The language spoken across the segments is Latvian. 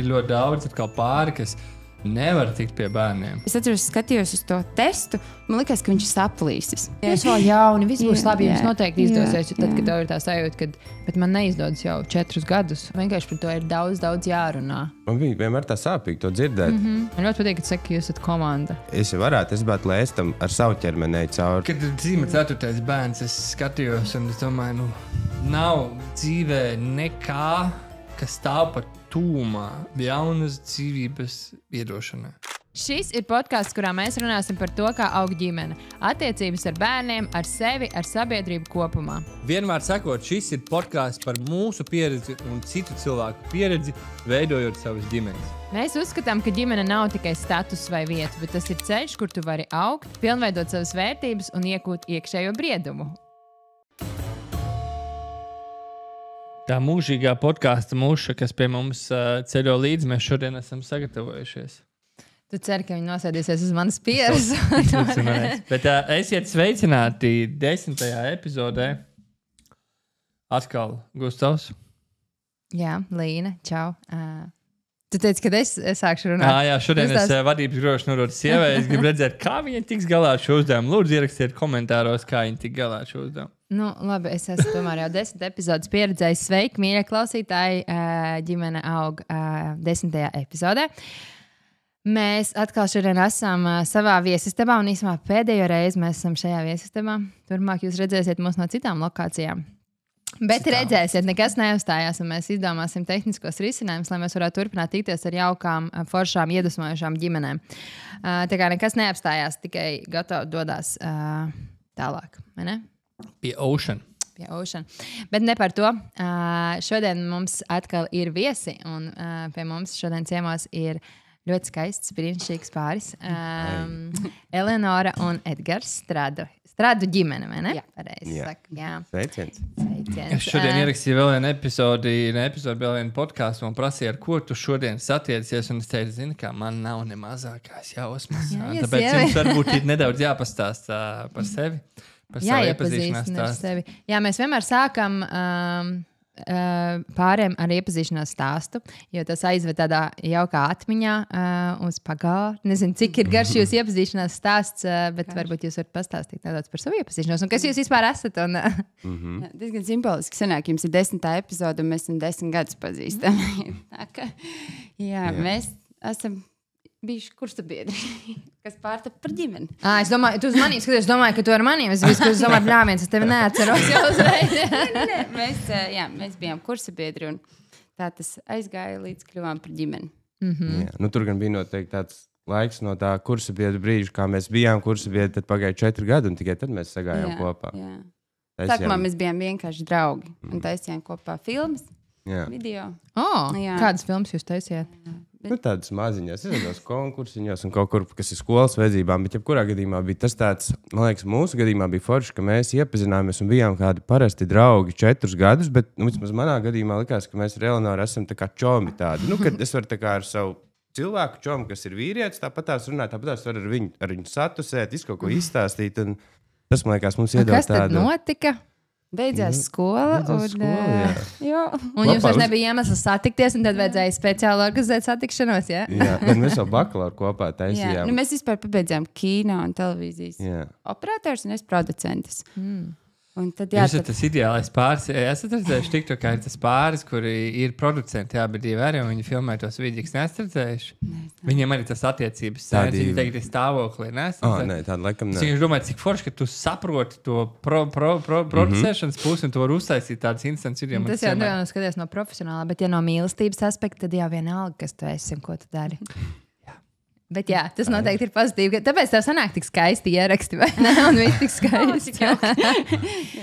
ir ļoti daudz atkal pāri, kas nevar tikt pie bērniem. Es atceros, skatījos uz to testu, man likās, ka viņš ir saplīsis. Jūs vēl jauni, viss būs labi, jums noteikti izdosies, jo tad, kad tev ir tā sajūta, bet man neizdodas jau 4 gadus, vienkārši par to ir daudz jārunā. Man bija vienmēr tā sāpīgi to dzirdēt. Man ļoti patīk, ka saka, ka jūs esat komanda. Es varētu, es bētu lēst tam ar savu ķermenei cauri. Kad ir dzīve 4. bērns, es skatījos un es domāju, nav dzīvē nekā, kas stāv par tūmā jaunas dzīvības iedošanai. Šis ir podcasts, kurā mēs runāsim par to, kā aug ģimene, attiecības ar bērniem, ar sevi, ar sabiedrību kopumā. Vienmēr sakot, šis ir podcasts par mūsu pieredzi un citu cilvēku pieredzi, veidojot savas ģimenes. Mēs uzskatām, ka ģimene nav tikai status vai vieta, bet tas ir ceļš, kur tu vari augt, pilnveidot savas vērtības un iegūt iekšējo briedumu. Tā mūžīgā podkāsta muša, kas pie mums ceļo līdzi, mēs šodien esam sagatavojušies. Tu ceri, ka viņi nosēdīsies uz manas pieres. Bet esiet sveicināti 10. epizodē. Atkal Gustavs. Jā, Līna, čau. Tu teici, kad es sākšu runāt. Jā, šodien es vadības grošu nododu sievai. Es gribu redzēt, kā viņa tiks galā ar šo uzdevumu. Lūdzu, ierakstiet komentāros, kā viņa tik galā ar šo uzdevumu. Nu, labi, es esmu tomēr jau 10 epizodes pieredzējis. Sveiki, mīļie klausītāji, ģimene aug 10. epizodē. Mēs atkal šodien esam savā viesistabā, un īsumā pēdējo reizi mēs esam šajā viesistabā. Turpmāk jūs redzēsiet mūs no citām lokācijām. Bet redzēsiet, nekas neuzstājās, un mēs izdomāsim tehniskos risinājumus, lai mēs varētu turpināt tikties ar jaukām, foršām, iedvesmojošām ģimenēm. Tā kā nekas neapstājās, tikai gatavi dodās tālāk, vai ne? Pie Ocean. Bet ne par to. Šodien mums atkal ir viesi, un pie mums šodien ciemos ir ļoti skaists, brīnišķīgs pāris. Eleonora un Edgars Stradu ģimene, vai ne? Jā. Pareizi saka. Jā. Sveiciens. Es šodien ierakstīju vēl vienu epizodi, vēl vienu podcastu, un prasīju, ar ko tu šodien satiecies, un es teicu, zini, kā man nav ne mazākās jausmas. Tāpēc jums varbūt ir nedaudz jāpastāsta par sevi. Jā, iepazīstina ar sevi. Jā, mēs vienmēr sākam pāriem ar iepazīšanās stāstu, jo tas aizved tādā jaukā atmiņā uz pagātni. Nezinu, cik ir garš jūsu iepazīšanās stāsts, bet varbūt jūs varat pastāstīt nedaudz par savu iepazīšanos un kas jūs vispār esat. Un... Jā, diezgan simboliski sanāk, jums ir 10. epizode un mēs esam 10 gadus pazīstami. Jā, mēs esam bijuši kursabiedri, kas pārtapa par ģimeni. Es domāju, tu uz maniem skaties, es domāju, ka tu ar maniem. Es domāju, bļāviens, es tevi neatceros jau uzreiz. Mēs bijām kursabiedri un tā tas aizgāja līdz kļuvām par ģimeni. Jā, tur gan bija noteikti tāds laiks no tā kursabiedru brīža, kā mēs bijām kursabiedri, tad pagāja 4 gadi un tikai tad mēs sagājām kopā. Sākumā mēs bijām vienkārši draugi un taisījām kopā filmas, video. Kādas filmas jūs taisījāt? Tādas maziņas, izvēlos konkursiņos un kaut kur, kas ir skolas vajadzībām, bet jebkurā gadījumā bija tas tāds, man liekas, mūsu gadījumā bija forši, ka mēs iepazināmies un bijām kādi parasti draugi 4 gadus, bet vismaz manā gadījumā likās, ka mēs ar Eleonoru esam tā kā čomi tādi. Kad es varu tā kā ar savu cilvēku čomu, kas ir vīrietis, tāpat tās runāt, tāpat tās var ar viņu satusēt, visu kaut ko izstāstīt, un tas, man liekas, mums iedod tādu. Kas tad notika? Beidzās skola. Un jums vairs nebija iemesls satikties, un tad vajadzēja speciāli organizēt satikšanos, jā? Jā, bet mēs jau bakalauru kopā taisījām. Mēs vispār pabeidzām kino un televīzijas operators un es producentis. Tad, jūs esat tas ideālais pāris. Esat redzējuši tikto, kā ir tas pāris, kuri ir producenti, bet divi arī, un viņi filmē tos vidīgus. Nesat redzējuši? Viņiem arī tas attiecības sēdz, viņi teikt, ir stāvoklī. Nē, tāda laikam nē. Es domāju, cik forši, ka tu saproti to producēšanas pusi un to var uztaisīt tādas instants video. Tas jau skaties no profesionālā, bet ja no mīlestības aspekta, tad jau vienalga, kas tu esi un ko tu dari. Bet jā, tas noteikti ir pozitīvi. Tāpēc tev sanāk tik skaisti ieraksti, vai ne? Un viss tik skaisti.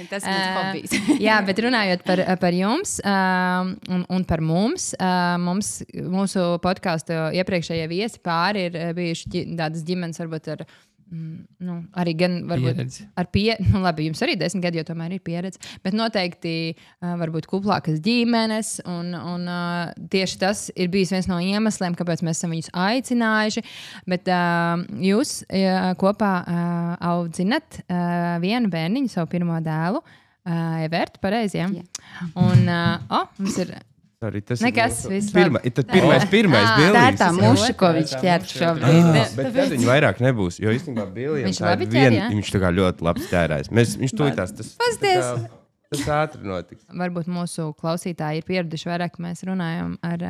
Tas ir mans hobijs. Jā, bet runājot par jums un par mums, mūsu podcastu iepriekšējie viesi pāri ir bijuši tādas ģimenes varbūt ar arī gan varbūt ar pieredzi. Labi, jums arī 10 gadi, jo tomēr ir pieredze. Bet noteikti varbūt kuplākas ģimenes. Un tieši tas ir bijis viens no iemesliem, kāpēc mēs esam viņus aicinājuši. Bet jūs kopā audzinat vienu bērniņu, savu pirmo dēlu, Evertu, pareizi, jā? Un mums ir... Arī tas nekas, viss labi. Tad pirmais bildīgs. Tā ir tā muša, ko viņš ķer šobrīd. Bet tad viņa vairāk nebūs, jo īstenībā Bilijam viņš tā kā ļoti labs ķērājs. Viņš tūlītās tas ātri notiks. Varbūt mūsu klausītāji ir pieraduši vairāk, ka mēs runājam ar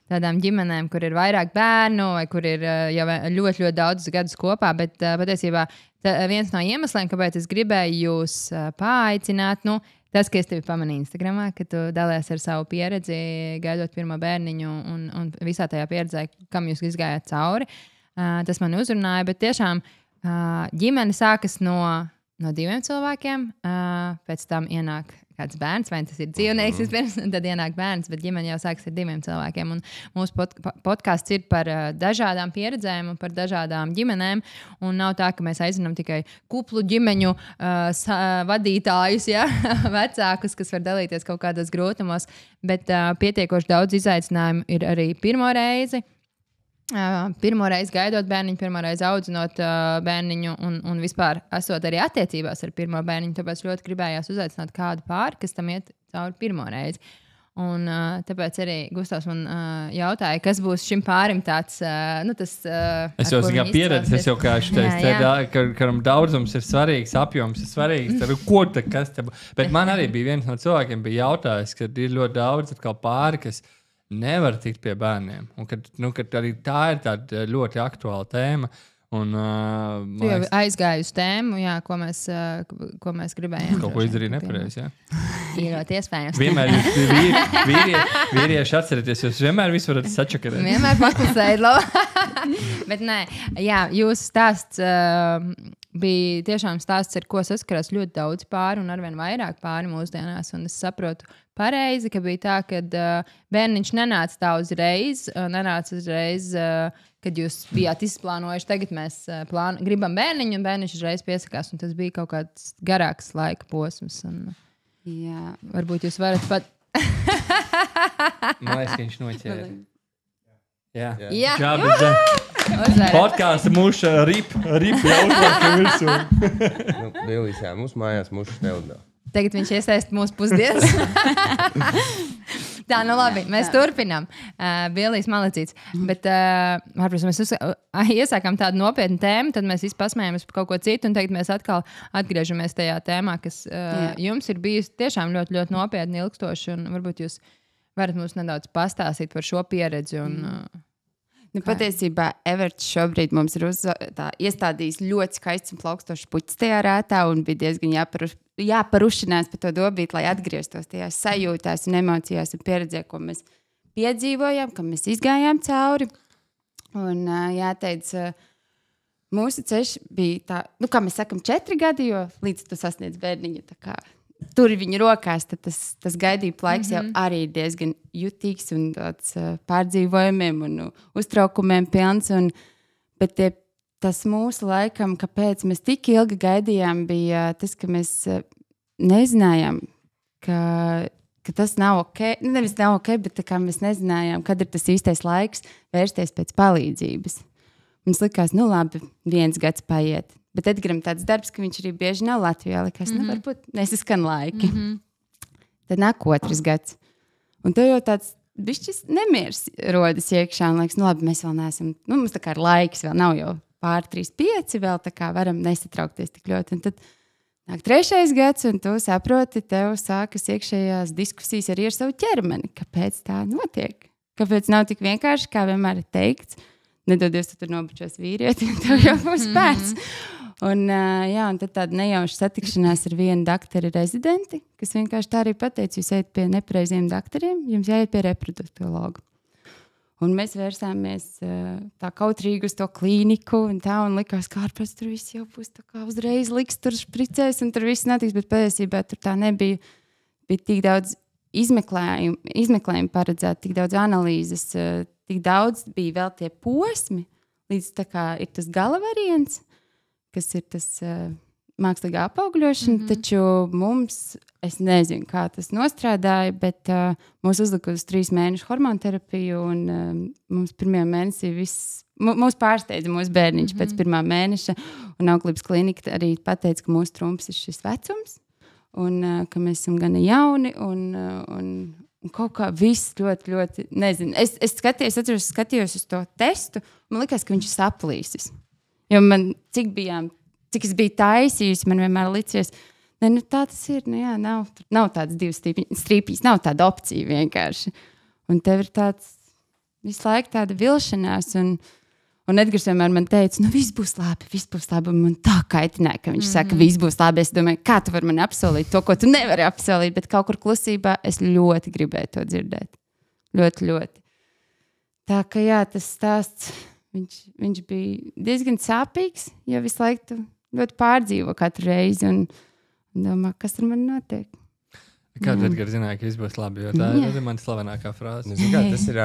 tādām ģimenēm, kur ir vairāk bērnu vai kur ir jau ļoti, ļoti daudz gadus kopā, bet patiesībā viens no iemesliem, kāpēc es gribēju jūs paaicināt, tas, ka es tevi pamanīju Instagramā, ka tu dalies ar savu pieredzi, gaidot pirmo bērniņu un visā tajā pieredzē, kam jūs izgājāt cauri. Tas man uzrunāja, bet tiešām ģimene sākas no 2 cilvēkiem, pēc tam ienāk kāds bērns, vai tas ir dzīvnieks vispirms, un tad ienāk bērns, bet ģimene jau sākas ar 2 cilvēkiem. Un mūsu podkāsts ir par dažādām pieredzēm un par dažādām ģimenēm, un nav tā, ka mēs aizinām tikai kuplu ģimeņu vadītājus, vecākus, kas var dalīties kaut kādos grūtumos, bet pietiekoši daudz izaicinājumu ir arī pirmo reizi. Pirmo reizi gaidot bērniņu, pirmo reizi audzinot bērniņu un vispār esot arī attiecībās ar pirmo bērniņu. Tāpēc ļoti gribējās uzaicināt kādu pāri, kas tam iet cauri pirmo reizi. Un tāpēc arī Gustavs man jautāja, kas būs šim pārim tāds, tas... Es jau esmu pieredzis, es jau kā teicu, ka daudzums ir svarīgs, apjoms ir svarīgs, tad ko tad kas te būs? Bet man arī bija viens no cilvēkiem bija jautājis, ka ir ļoti daudz atkal pāri, kas nevar tikt pie bērniem. Un kad arī tā ir tāda ļoti aktuāla tēma. Un, tu jau aizgāji uz tēmu, ko mēs gribējām. Kaut ko izdarīja nepareizi, Ir ļoti iespējams. Vienmēr jūs vīrieši atcerieties, jūs vienmēr visu varat sačakarēt. Vienmēr paklusēt. Bet nē, jūsu stāsts bija tiešām stāsts, ar ko saskarās ļoti daudz pāri un arvien vairāk pāri mūsdienās. Un es saprotu pareizi, ka bija tā, ka bērniņš nenāca tā uzreiz, kad jūs bijāt izplānojuši, tagad mēs gribam bērniņu, un bērniņš uzreiz piesakās, un tas bija kaut kāds garāks laika posms. Un, varbūt jūs varat pat... Man liekas, ka viņš noķēra. Jā. Podkāsta muša rip jau uzlāka virsū. Bilijs, mums mājās mušas neudās. Tagad viņš iesaist mūsu pusdienas. Tā, labi, mēs turpinām. Bilijs malacīts. Bet, varbūt mēs iesākām tādu nopietnu tēmu, tad mēs pasmējamies par kaut ko citu, un tagad mēs atkal atgriežamies tajā tēmā, kas jums ir bijusi tiešām ļoti, ļoti nopietni ilgstoši, un varbūt jūs varat mums nedaudz pastāstīt par šo pieredzi. Patiesībā Everts šobrīd mums ir iestādījis ļoti skaists un plaukstošs puķis tajā rētā, un bija diezgan jāparušinās par to dobīt, lai atgrieztos tajās sajūtās un emocijās un pieredzē, ko mēs piedzīvojām, kam mēs izgājām cauri. Un jāteic, mūsu ceļš bija tā, kā mēs sakam, 4 gadi, jo līdz tu sasniedz bērniņu tā kā tur viņu rokās, tad tas gaidību laiks jau arī ir diezgan jutīgs un tāds pārdzīvojumiem un uztraukumiem pilns. Bet tas mūsu laikam, kāpēc mēs tik ilgi gaidījām, bija tas, ka mēs nezinājām, ka tas nav ok. Nevis nav ok, bet kā mēs nezinājām, kad ir tas īstais laiks vērsties pēc palīdzības. Mums likās, labi, 1 gads paiet. Bet Edgaram tāds darbs, ka viņš arī bieži nav Latvijā. Likās, varbūt nesaskan laiki. Tad nāk 2 gads. Un tev jau tāds bišķis nemieris rodas iekšā. Un liekas, labi, mēs vēl neesam, mums tā kā ir laiks, vēl nav jau pār 3-5, vēl tā kā varam nesatraukties tik ļoti. Un tad nāk 3. gads, un tu saproti, tev sākas iekšējās diskusijas arī ar savu ķermeni. Kāpēc tā notiek? Kāpēc nav tik vienkārši, kā vienmēr ir teikts? Nedodies, tu tur nobučos vīrieti, un tev jau būs bērns. Un tad tāda nejauša satikšanās ar vienu doktoru rezidenti, kas vienkārši tā arī pateica, jūs ejat pie nepareiziem doktoriem, jums jāiet pie reproduktologa. Un mēs vērsāmies tā kautrīgi uz to klīniku, un likās, kā ārpēc tur viss jau būs tā kā uzreiz liks, tur špricēs, un tur viss netiks, bet patiesībā tur tā nebija. Bija tik daudz izmeklējumu paredzēt, tik daudz analīzes, tik daudz bija vēl tie posmi, līdz tā kā ir tas gala variants, kas ir tas mākslīgā apaugļošana, taču mums, es nezinu, kā tas nostrādāja, bet mūs uzlika uz 3 mēnešu hormonterapiju, un mums 1. mēnesī mūs pārsteidza mūsu bērniņš pēc 1. mēneša, un auklības klinika arī pateica, ka mūsu trumps ir šis vecums, un ka mēs esam gana jauni, un Un kaut kā viss ļoti, nezinu. Es skatījos uz to testu, man likās, ka viņš ir saplīsis. Jo man, cik es biju taisījusi, man vienmēr licies, nu tā tas ir, nu jā, nav tādas divas strīpīs, nav tāda opcija vienkārši. Un tev ir tāds visu laiku tāda vilšanās, un Edgars vienmēr man teica, nu viss būs labi, un man tā kaitināja, ka viņš saka, viss būs labi. Es domāju, kā tu vari man apsolīt to, ko tu nevari apsolīt, bet kaut kur klusībā es ļoti gribēju to dzirdēt. Ļoti. Tā ka jā, tas stāsts, viņš bija diezgan sāpīgs, jo visu laiku tu ļoti pārdzīvo katru reizi un domā, kas ar mani notiek. Kā tu Edgars zināji, ka viss būs labi, jo tā ir man slavenākā frāze. Tas ir...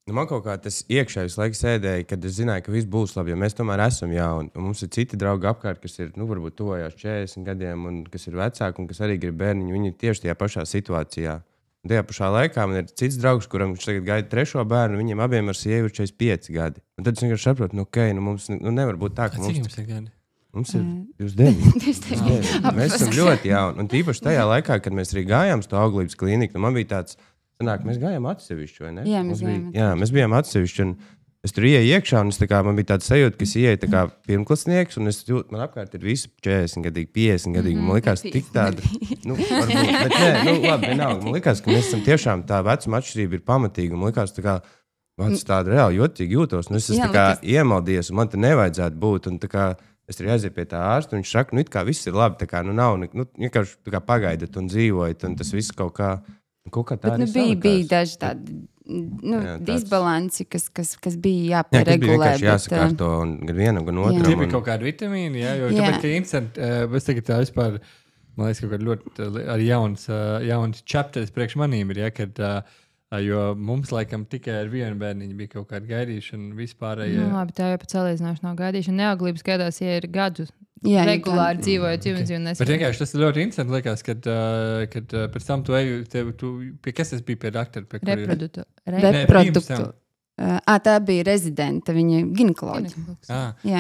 Man kaut kā tas iekšējais laiks sēdēja, kad es zināju, ka viss būs labi, jo mēs tomēr esam jauni. Un mums ir citi draugi apkārt, kas ir, varbūt tuvojās 40 gadiem, un kas ir vecāki, un kas arī grib bērniņu. Viņi ir tieši tajā pašā situācijā. Un tajā pašā laikā man ir cits draugs, kuram viņš tagad gaida 3. bērnu, viņiem abiem ar sievu ir 45 gadi. Un tad es vienkārši saprotu, mums nevar būt tā, ka mums... Cik jums ir gadi? Mums ir 29. Mēs esam ļoti jauni. Un tīpaši tajā laikā, kad mēs arī gājām uz to auglības klīniku, man bija tāds... Mēs gājām atsevišķi, vai ne? Jā, mēs bijām atsevišķi. Es tur ieeju iekšā, un man bija tāds sajūta, ka es ieeju kā pirmklasnieks, un man apkārt ir visi 40 gadīgi, 50 gadīgi. Man likās tik tāda, varbūt, bet nē, labi, vienalga. Man likās, ka mēs esam tiešām tā vecuma atšķirība ir pamatīga, un man likās tāda reāli jotīgi jūtos. Es esmu iemaldies, un man te nevajadzētu būt, un es arī aizēju pie tā ārsta, un viņš saka, it kā viss ir labi, nav, vienkārši pagaidat un dzīvojat, un tas viss kaut kā tā bet, bija daži tādi disbalansi, kas bija jāparegulē. Tas bija vienkārši jāsakārto gan vienam, gan otram. Tie bija kaut kādi vitamīni, jo tāpēc, ka interesanti, es tagad tā vispār, man liekas, kaut kādi ļoti arī jauns chapters priekš manīm ir, kad, jo mums laikam tikai ar vienu bērniņu bija kaut kāda gaidīšana vispārējie. Labi, tā jau pat salīdzināšana nav gaidīšana. Neauglības gaidās, ja ir gadu. Regulāri dzīvojot ģimenes un nespēju. Bet vienkārši tas ir ļoti interesanti, liekas, kad pēc tam tu pie kas tas bija pie doktora? Reproduktu. Tā bija rezidenta, viņa ginekoloģija.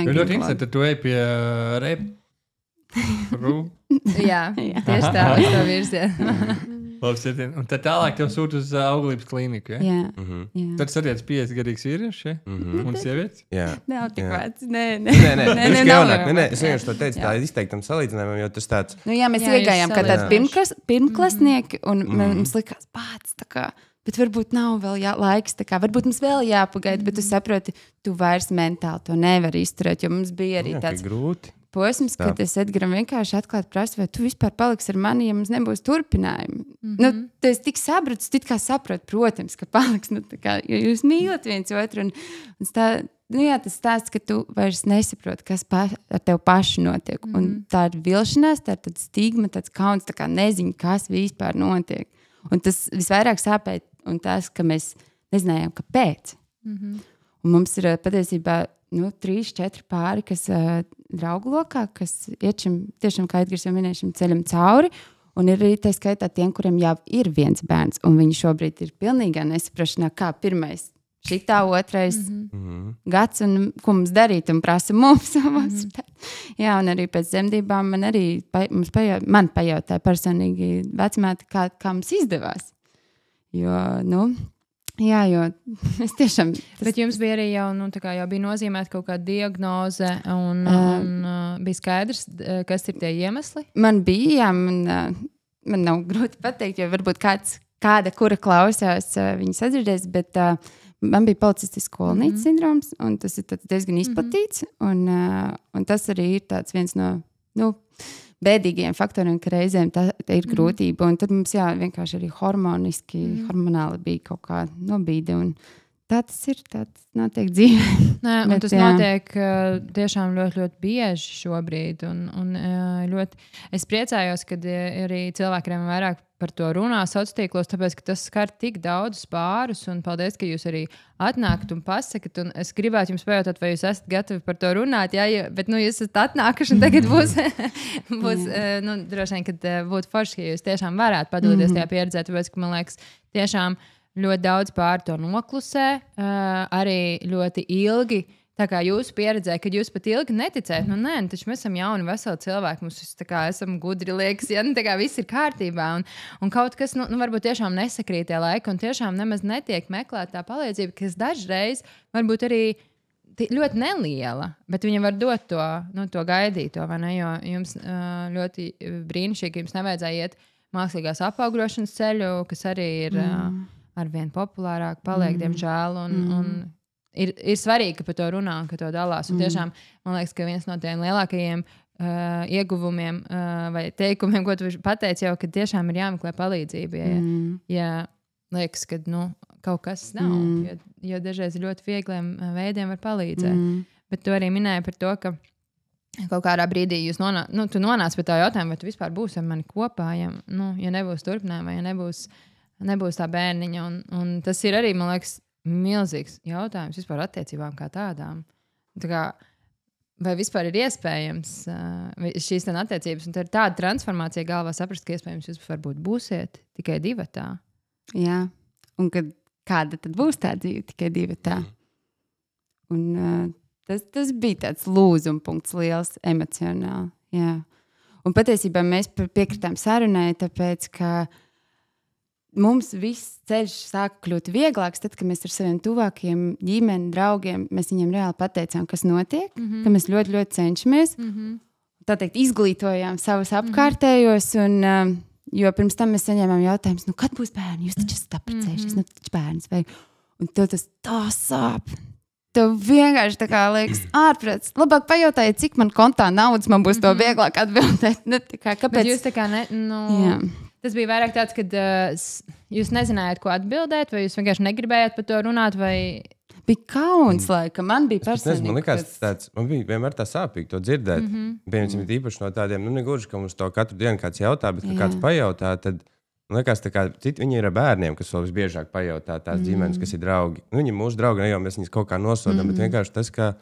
Ļoti interesanti, tad tu ej pie Jā, tieši tā, uz to virzienu. Un tad tālāk tev sūta uz auglības klīniku, ja? Jā. Tad satiec 50-gadīgs vīrieši, ja? Un sievietes? Jā. Nav tik vecs, nē. Es vienkārši to teicu tā izteiktam salīdzinājumam, jo tas tāds... mēs iegājām kā tāds pirmklasnieki, un mums likās pats tā kā... Bet varbūt nav vēl laiks, varbūt mums vēl jāpagaida, bet tu saproti, tu vairs mentāli to nevari izturēt, jo mums bija arī tāds... grūti. Posms, kad es Edgaram vienkārši atklāti prasu, vai tu vispār paliksi ar mani, ja mums nebūs turpinājumi. Tu esi tik sabrucis, tu it kā saproti, protams, ka paliks, jo jūs mīlat viens otru. Tas stāsts, ka tu vairs nesaproti, kas ar tev pašu notiek. Un tā ir vilšanās, tā ir tāda stigma, tāds kauns, tā kā nezinu, kas vispār notiek. Un tas visvairāk sāpēja, un tas, ka mēs nezinājām, kāpēc. Un mums ir patiesībā 3-4 pāri, kas draugu lokā, kas iet šim, tiešām, kā Edgars jau minēja, šim ceļam cauri, un ir arī tā skaitā tiem, kuriem jau ir viens bērns, un viņi šobrīd ir pilnīgā nesaprašanā, kā pirmais šitā, otrais gads, un ko mums darīt, un prasa mums. Jā, un arī pēc dzemdībām man pajautāja personīgi vecmēti, kā mums izdevās. Jo, jo es tiešām... Bet jums bija arī jau bija nozīmēta kaut kāda diagnoze, un bija skaidrs, kas ir tie iemesli? Man bija, man nav grūti pateikt, jo varbūt kura klausās, viņi sadzirdēs, bet man bija policistisks skolnīcas sindroms, un tas ir diezgan izplatīts, un tas arī ir tāds viens no bēdīgiem faktoriem, ka reizēm tā ir grūtība. Un tad mums vienkārši arī hormonāli bija kaut kā nobīde. Un tā tas ir, tāds notiek dzīvē. Un tas notiek tiešām ļoti, ļoti bieži šobrīd. Un ļoti, es priecājos, kad arī cilvēkiem vairāk par to runā sociālos tīklos, tāpēc, ka tas skar tik daudz pārus, un paldies, ka jūs arī atnākat un pasakat, un es gribētu jums pajautāt, vai jūs esat gatavi par to runāt, bet, jūs esat atnākuši, un tagad būs droši vien, kad būtu forši, ka jūs tiešām varētu padalīties tajā pieredzē, tāpēc, ka, man liekas, tiešām ļoti daudz pāri to noklusē, arī ļoti ilgi tā kā jūsu pieredzē, kad jūs pat ilgi neticējat, nē, taču mēs esam jauni, veseli cilvēki, mums tā kā esam gudri, liekas, ja tā kā viss ir kārtībā, un kaut kas, varbūt tiešām nesakrīt tie laiki, un tiešām nemaz netiek meklēt tā palīdzība, kas dažreiz varbūt arī ļoti neliela, bet viņa var dot to gaidīto, vai ne? Jo jums ļoti brīnišķīgi, ka jums nevajadzēja iet mākslīgās apaugrošanas ceļu, kas arī ir arvien populārāk, paliek, diemžēl, un ir svarīgi, ka par to runā un ka to dalās. Un tiešām, man liekas, ka viens no tiem lielākajiem ieguvumiem vai teikumiem, ko tu pateici jau, ka tiešām ir jāmeklē palīdzība, ja liekas, ka, kaut kas nav, jo dažreiz ļoti viegliem veidiem var palīdzēt. Bet tu arī minēji par to, ka kaut kādā brīdī jūs tu nonāc pie tā jautājuma, vai tu vispār būsi ar mani kopā, ja nebūs turpinājuma, ja nebūs tā bērniņa. Un tas ir arī, man liekas, milzīgs jautājums vispār attiecībām kā tādām. Tā kā, vai vispār ir iespējams šīs attiecības, un tā ir tāda transformācija galvā saprast, ka iespējams jūs varbūt būsiet tikai divatā. Jā, un kāda tad būs tā dzīve tikai divatā? Un tas bija tāds lūzuma punkts liels emocionāli. Jā. Un patiesībā mēs piekritām sarunai, tāpēc, ka mums viss ceļš sāka kļūt vieglāks, tad, kad mēs ar saviem tuvākiem ģimeni, draugiem, mēs viņiem reāli pateicām, kas notiek, ka mēs ļoti, ļoti cenšamies. Tā teikt, izglītojām savus apkārtējos, un jo pirms tam mēs saņēmām jautājumus, kad būs bērni? Jūs taču esat apprecējušies, taču bērns vajag. Un tev tas tā sāp. Tev vienkārši tā kā liekas ārprāts. Labāk pajautājiet, cik man kontā naudas, man būs to vieglāk atbildēt. Kāpēc? Bet jūs tā kā tas bija vairāk tāds, kad jūs nezinājāt, ko atbildēt, vai jūs vienkārši negribējāt par to runāt, vai... Bija kauns, laika. Man bija personīgi. Man liekas, man bija vienmēr tā sāpīgi to dzirdēt. Piemēram, īpaši no tādiem, negluži, ka mums to katru dienu kāds jautā, bet ka kāds pajautā, tad, man liekas, tā kā citi viņi ir ar bērniem, kas vēl visbiežāk pajautā tās ģimenes, kas ir draugi. Viņi ir mūsu draugi, ne jau mēs viņus kaut kā nosodām, bet vienkārši tas, ka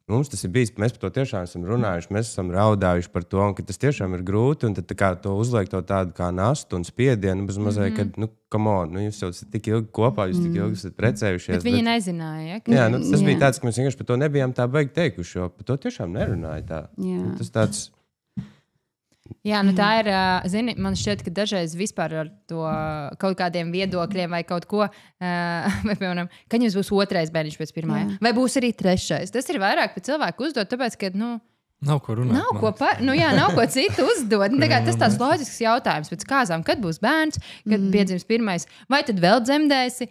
mums tas ir bijis, mēs par to tiešām esam runājuši, mēs esam raudājuši par to, un ka tas tiešām ir grūti, un tad tā kā to uzliek to tādu kā nastu un spiedienu, bez mazliet, kad, come on, jūs jau esat tik ilgi kopā, jūs tik ilgi esat precējušies. Bet viņi nezināja, ja? Jā, tas bija tāds, ka mēs vienkārši par to nebijām tā baigi teikuši, jo par to tiešām nerunāja tā. Tas tāds... Jā, tā ir, zini, man šķiet, ka dažreiz vispār ar to kaut kādiem viedokļiem vai kaut ko, vai, piemēram, kad jums būs otrais bērniņš pēc pirmā, vai būs arī trešais. Tas ir vairāk pēc cilvēku uzdot, tāpēc, ka, nav ko runāt. Nav ko citu uzdot. Tas tāds loģisks jautājums pēc kāzām, kad būs bērns, kad piedzims pirmais, vai tad vēl dzemdēsi,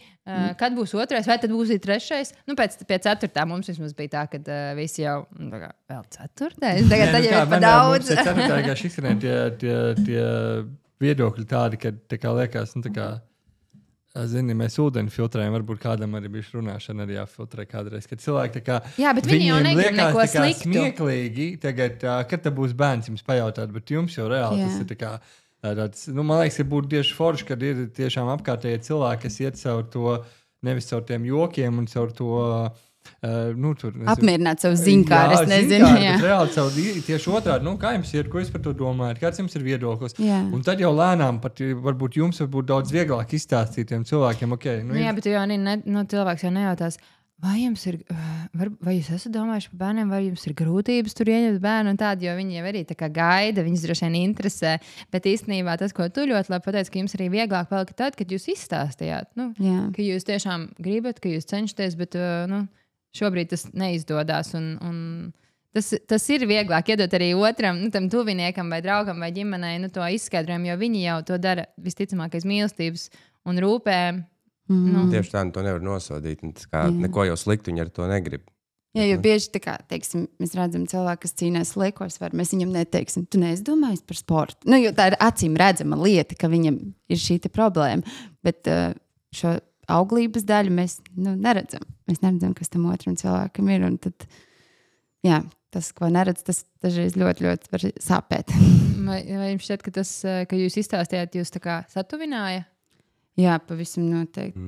kad būs otrais, vai tad būs arī trešais. Pie ceturtā mums vismaz bija tā, kad visi jau vēl ceturtais. Tagad jau ir pa daudz. Ceturtā vienkārši izskanēja tie viedokļi tādi, ka tā kā liekas, zini, mēs ūdeni filtrējam, varbūt kādam arī bijuši runāšana arī jāfiltrē kādreiz, kad cilvēki tā kā... Jā, bet viņi jau negrib neko sliktu. Smieklīgi, tagad, kad te būs bērns jums pajautāt, bet jums jau reāli tas ir tā kā... Tāds, man liekas, ka būtu tieši forši, kad ir tiešām apkārtējie cilvēki, kas iet caur to, nevis caur tiem jokiem un caur to... apmierināt savu ziņkāri, es nezinu. Bet reāli savu tieši otrādi, kā jums ir, ko jūs par to domājat, kāds jums ir viedoklis. Un tad jau lēnām pat varbūt jums varbūt daudz vieglāk izstāstīt tiem cilvēkiem. Jā, bet jau arī cilvēks jau nejautās, vai jūs esat domājuši par bērniem, vai jums ir grūtības tur ieņemt bērnu un tādu, jo viņi jau arī tā kā gaida, viņas droši vien interesē. Bet īstenībā tas, ko tu ļoti labi pateici, ka jums arī vieglāk palika tad, kad jūs izstāstījāt, ka jūs tiešām gribat, ka jūs cenšaties, bet, šobrīd tas neizdodas. Tas ir vieglāk iedot arī otram, tam tuviniekam vai draugam vai ģimenei, to izskaidrojumu, jo viņi jau to dara visticamāk aiz mīlestības un rūpēm. Tieši tā, to nevar nosodīt. Neko jau sliktu viņi ar to negrib. Jā, jo bieži tā kā, teiksim, mēs redzam cilvēku, kas cīnās liekos svaru, mēs viņam neteiksim, tu neesi domājis par sportu. Jo tā ir acīm redzama lieta, ka viņam ir šī problēma. Bet šo auglības daļu mēs neredzam. Mēs neredzam, kas tam otram cilvēkam ir. Un tad, tas, ko neredz, tas dažreiz ļoti, ļoti var sāpēt. Vai jums šķiet, ka tas, ka jūs izstāstījāt, jūs tā kā satuvināja? Jā, pavisam noteikti.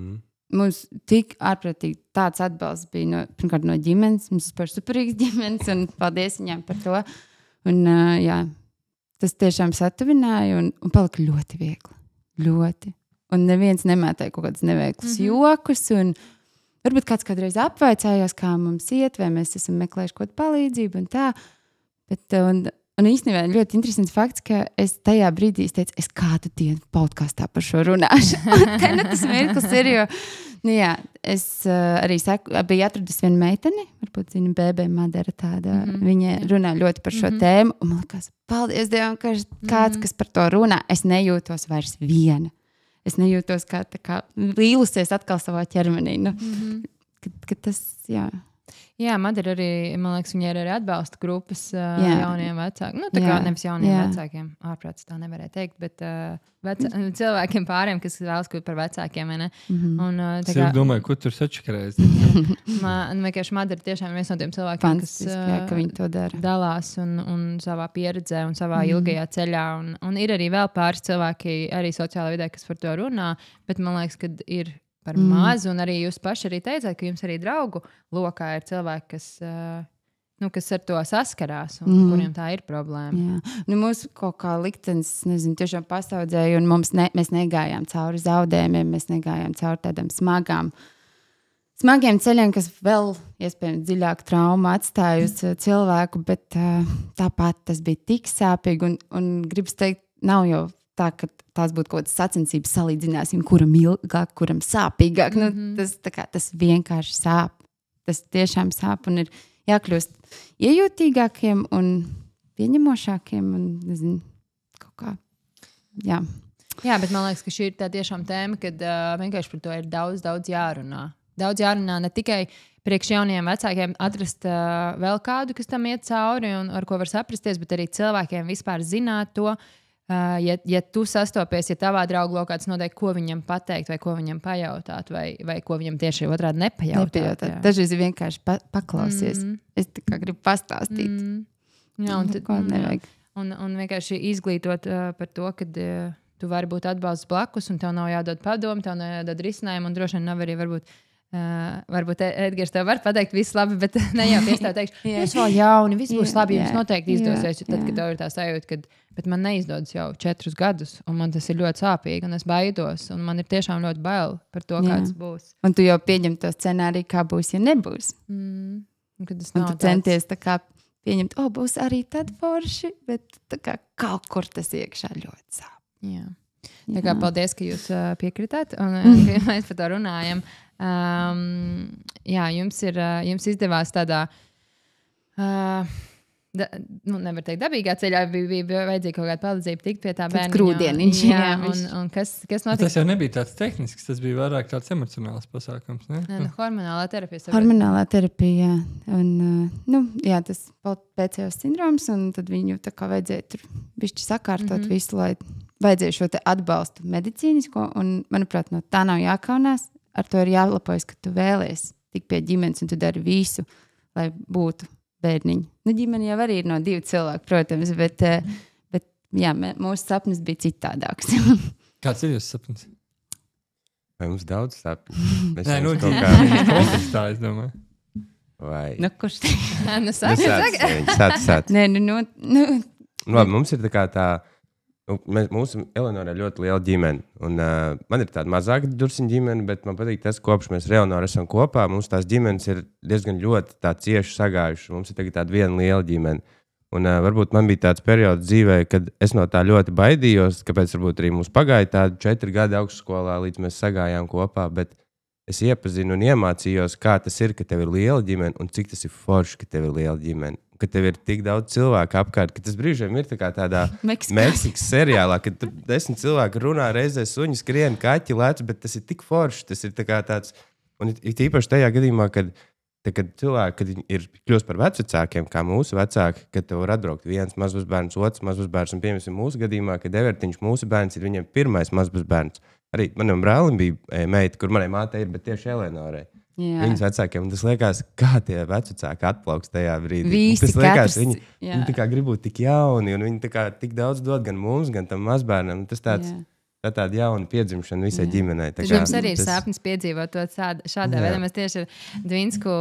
Mums tik ārprātīgi tāds atbalsts bija pirmkārt no ģimenes. Mums ir superīgs ģimenes un paldies viņām par to. Un tas tiešām satuvināja un palika ļoti viegli. Ļoti. Un neviens nemētāja kaut kādus neveiklus jokus. Un varbūt kāds kādreiz apvaicājās, kā mums iet, vai mēs esam meklējuši kaut kādu palīdzību un tā. Bet, un īstenībā ļoti interesants fakts, ka es tajā brīdī teicu, es kādu dienu podkastā par šo runāšu. Tas mirklis ir, jo es arī biju atradusi vienu meiteni, varbūt zinu, Bebe Madara tāda. Viņa runā ļoti par šo tēmu, un man liekas, paldies Dievam, ka kāds, kas par to runā, es nejūtos vairs viena. Es nejūtos kā līlusies atkal savā ķermenī. Ka tas, Jā, man ir arī, man liekas, viņai ir arī atbalsta grupas jauniem vecākiem. Tā kā nevis jauniem vecākiem, ārprāts tā nevarēja teikt, bet cilvēkiem pāriem, kas vēlas kļūt par vecākiem. Es domāju, ko tur sačakarēs. Man vienkārši Madara tiešām viens no tiem cilvēkiem, ka viņi to dara. Dalās un savā pieredzē un savā ilgajā ceļā. Un ir arī vēl pāris cilvēki arī sociālajā vidē, kas par to runā, bet man liekas, ka ir par mazu, un arī jūs paši arī teicāt, ka jums arī draugu lokā ir cilvēki, kas ar to saskarās un kuriem tā ir problēma. Mūsu kaut kā liktenis, tiešām pasaudzēja, un mēs negājām cauri zaudējumiem, mēs negājām cauri tādām smagiem ceļiem, kas vēl iespējams dziļāku traumu atstāja uz cilvēku, bet tāpat tas bija tik sāpīgi, un gribas teikt, nav jau tā, ka tās būtu kaut kādas sacensības, salīdzināsim, kuram ilgāk, kuram sāpīgāk. Tas vienkārši sāp. Tas tiešām sāp un ir jākļūst iejūtīgākiem un pieņemošākiem un, kaut kā, jā. Jā, bet man liekas, ka šī ir tā tiešām tēma, kad vienkārši par to ir daudz jārunā. Daudz jārunā ne tikai priekš jauniem vecākiem atrast vēl kādu, kas tam iet cauri un ar ko var saprasties, bet arī cilvēkiem vispār zināt to, ja tu sastopies, ja tavā draugu lokā tas noteikti, ko viņam pateikt, vai ko viņam pajautāt, vai ko viņam tieši otrādi nepajautāt. Dažreiz ir vienkārši paklausies. Es tā kā gribu pastāstīt. Jā, un vienkārši izglītot par to, ka tu vari būt atbalsts blakus, un tev nav jādod padomu, tev nav jādod risinājumu, un droši vien nav arī varbūt Edgars tev var pateikt, viss labi, bet ne jau piestāv teikšu, jūs vēl jauni, viss būs labi, jums noteikti izdosies. Tad, kad tev ir tā sajūta, bet man neizdodas jau 4 gadus, un man tas ir ļoti sāpīgi, un es baidos, un man ir tiešām ļoti bail par to, kāds būs. Un tu jau pieņem to scenāriju, kā būs, ja nebūs. Un tu centies tā kā pieņemt, būs arī tad forši, bet tā kā kaut kur tas iekšā ļoti sāp. Jā. Tā kā paldies, ka jūs piekritāt, un mēs par to runājam. Jums izdevās tādā, nevar teikt dabīgā ceļā, bija vajadzīga kaut kāda palīdzība tikt pie tā bērniņa. Grūdieniņš. Un kas notika? Tas jau nebija tāds tehnisks, tas bija vairāk tāds emocionāls pasākums, ne? Hormonālā terapija. Hormonālā terapija, un, tas PCOS sindroms, un tad viņu tā kā vajadzēja tur bišķi sakārtot visu, lai vajadzēja šo te atbalstu medicīnisko, un, manuprāt, no tā nav jākaunās. Ar to ir jālepojas, ka tu vēlies tik pie ģimenes, un tu dari visu, lai būtu bērniņi. Ģimene jau arī ir no 2 cilvēku, protams, bet mūsu sapnis bija citādāks. Kāds ir jūsu sapnis? Vai mums daudz sapnis? Nē, kontekstā, es domāju. Vai? Kurš? Sāc. Nē, Labi, mums ir tā mūsu Eleonora ir ļoti liela ģimene. Un, man ir tāda mazāka dursiņa ģimene, bet man patīk tas, kopš mēs ar Eleonoru esam kopā. Mums tās ģimenes ir diezgan ļoti cieši sagājušas. Mums ir tagad tāda viena liela ģimene. Un varbūt man bija tāds periods dzīvē, kad es no tā ļoti baidījos, kāpēc varbūt arī mums pagāja tādi 4 gadi augšskolā, līdz mēs sagājām kopā. Bet es iepazinu un iemācījos, kā tas ir, ka tev ir liela ģimene un cik tas ir forši, ka tev ir liela ģimene. Ka tev ir tik daudz cilvēku apkārt, ka tas brīžiem ir tādā Meksikas seriālā, kad 10 cilvēki runā reizē, suņi skrien, kaķi lec, bet tas ir tik forši. Tas ir tāds, un īpaši tajā gadījumā, kad cilvēki ir kļūst par vecākiem, kā mūsu vecāki, kad tev var atbraukt viens mazbērns, otrs mazbērns, un piemēram mūsu gadījumā, kad Evertiņš mūsu bērns ir viņam pirmais mazbērns. Arī manam brālim bija meita, kur manai mātei ir, bet tieši Eleonorai. Viņas vecākiem, un tas liekas, kā tie vecāki atplauks tajā brīdī. Visi, tas liekas, viņi tā kā grib būt tik jauni, un viņi tā kā tik daudz dod gan mums, gan tam mazbērnam. Tas tāda jauna piedzimšana visai ģimenei. Jums arī ir sapnis piedzīvot to šādā veidā. Mēs tieši ar Dvinsku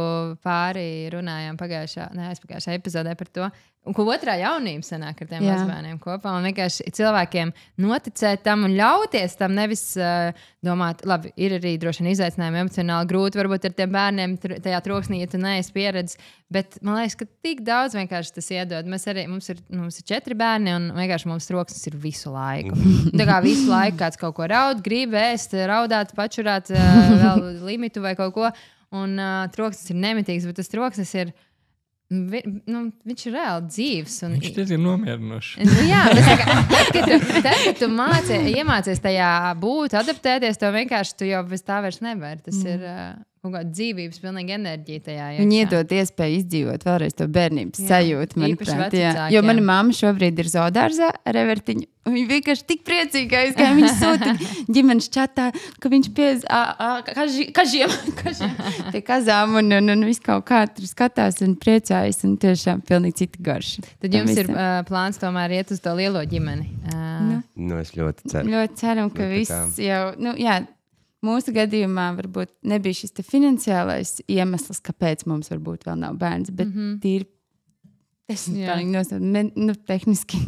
pāri runājām aizpagājušā epizodē par to. Un ko otrā jaunība sanāk ar tiem mazbērniem kopā. Un vienkārši cilvēkiem noticēt tam un ļauties tam, nevis domāt, labi, ir arī droši vien izaicinājumi emocionāli grūti, varbūt ar tiem bērniem tajā troksnī, ja tu neesi pieredzis. Bet man liekas, ka tik daudz vienkārši tas iedod. Mums ir 4 bērni un vienkārši mums troksnis ir visu laiku. Tā kā visu laiku kāds kaut ko raud, grib ēst, raudāt, pačurāt vēl limitu vai kaut ko. Un troksnis ir nemitīgs, bet tas troksnis ir viņš ir reāli dzīves. Viņš ir diezgan nomierinošs. Jā, kad tu iemācies tajā būt, adaptēties, to vienkārši tu jau bez tā vairs nevari. Tas ir kaut kāda dzīvības, pilnīgi enerģija tajā. Viņi iedod iespēju izdzīvot vēlreiz to bērnības sajūtu, manuprāt. Jo mana mamma šobrīd ir zoodārzā ar Evertiņu. Viņa vienkārši tik priecīga aizgāja. Viņa sūta ģimenes čatā, ka viņš kažiem pie kazām un viss kaut kā tur skatās un priecājas un tiešām pilnīgi cita garša. Tad jums ir plāns tomēr iet uz to lielo ģimeni? Es ļoti ceru. Ļoti ceram, ka viss jau, mūsu gadījumā varbūt nebija šis finansiālais iemesls, kāpēc mums varbūt vēl nav bērns, bet tīri tehniski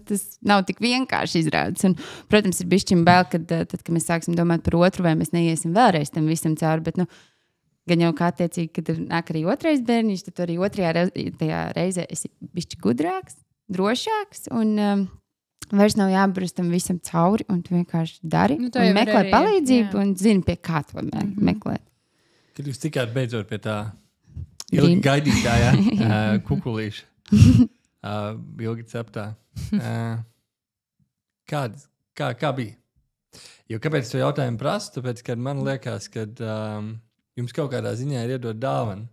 tas nav tik vienkārši izrādīts. Un, protams, ir bišķiņ bail, tad, kad mēs sāksim domāt par otru, vai mēs neiesim vēlreiz tam visam cauri, bet gan jau kā attiecīgi, kad nāk arī otrais bērniņš, tad arī otrajā reizē esi bišķi gudrāks, drošāks un vairs nav jābrust tam visam cauri un tu vienkārši dari un meklē palīdzību un zini, pie kā to meklēt. Kad jūs tikāt beidzot pie tā ilgi gaidītājā kukulīša, ilgi ceptā, kā bija? Jo kāpēc to jautājumu prasu? Tāpēc, kad man liekas, kad jums kaut kādā ziņā ir iedot dāvanu,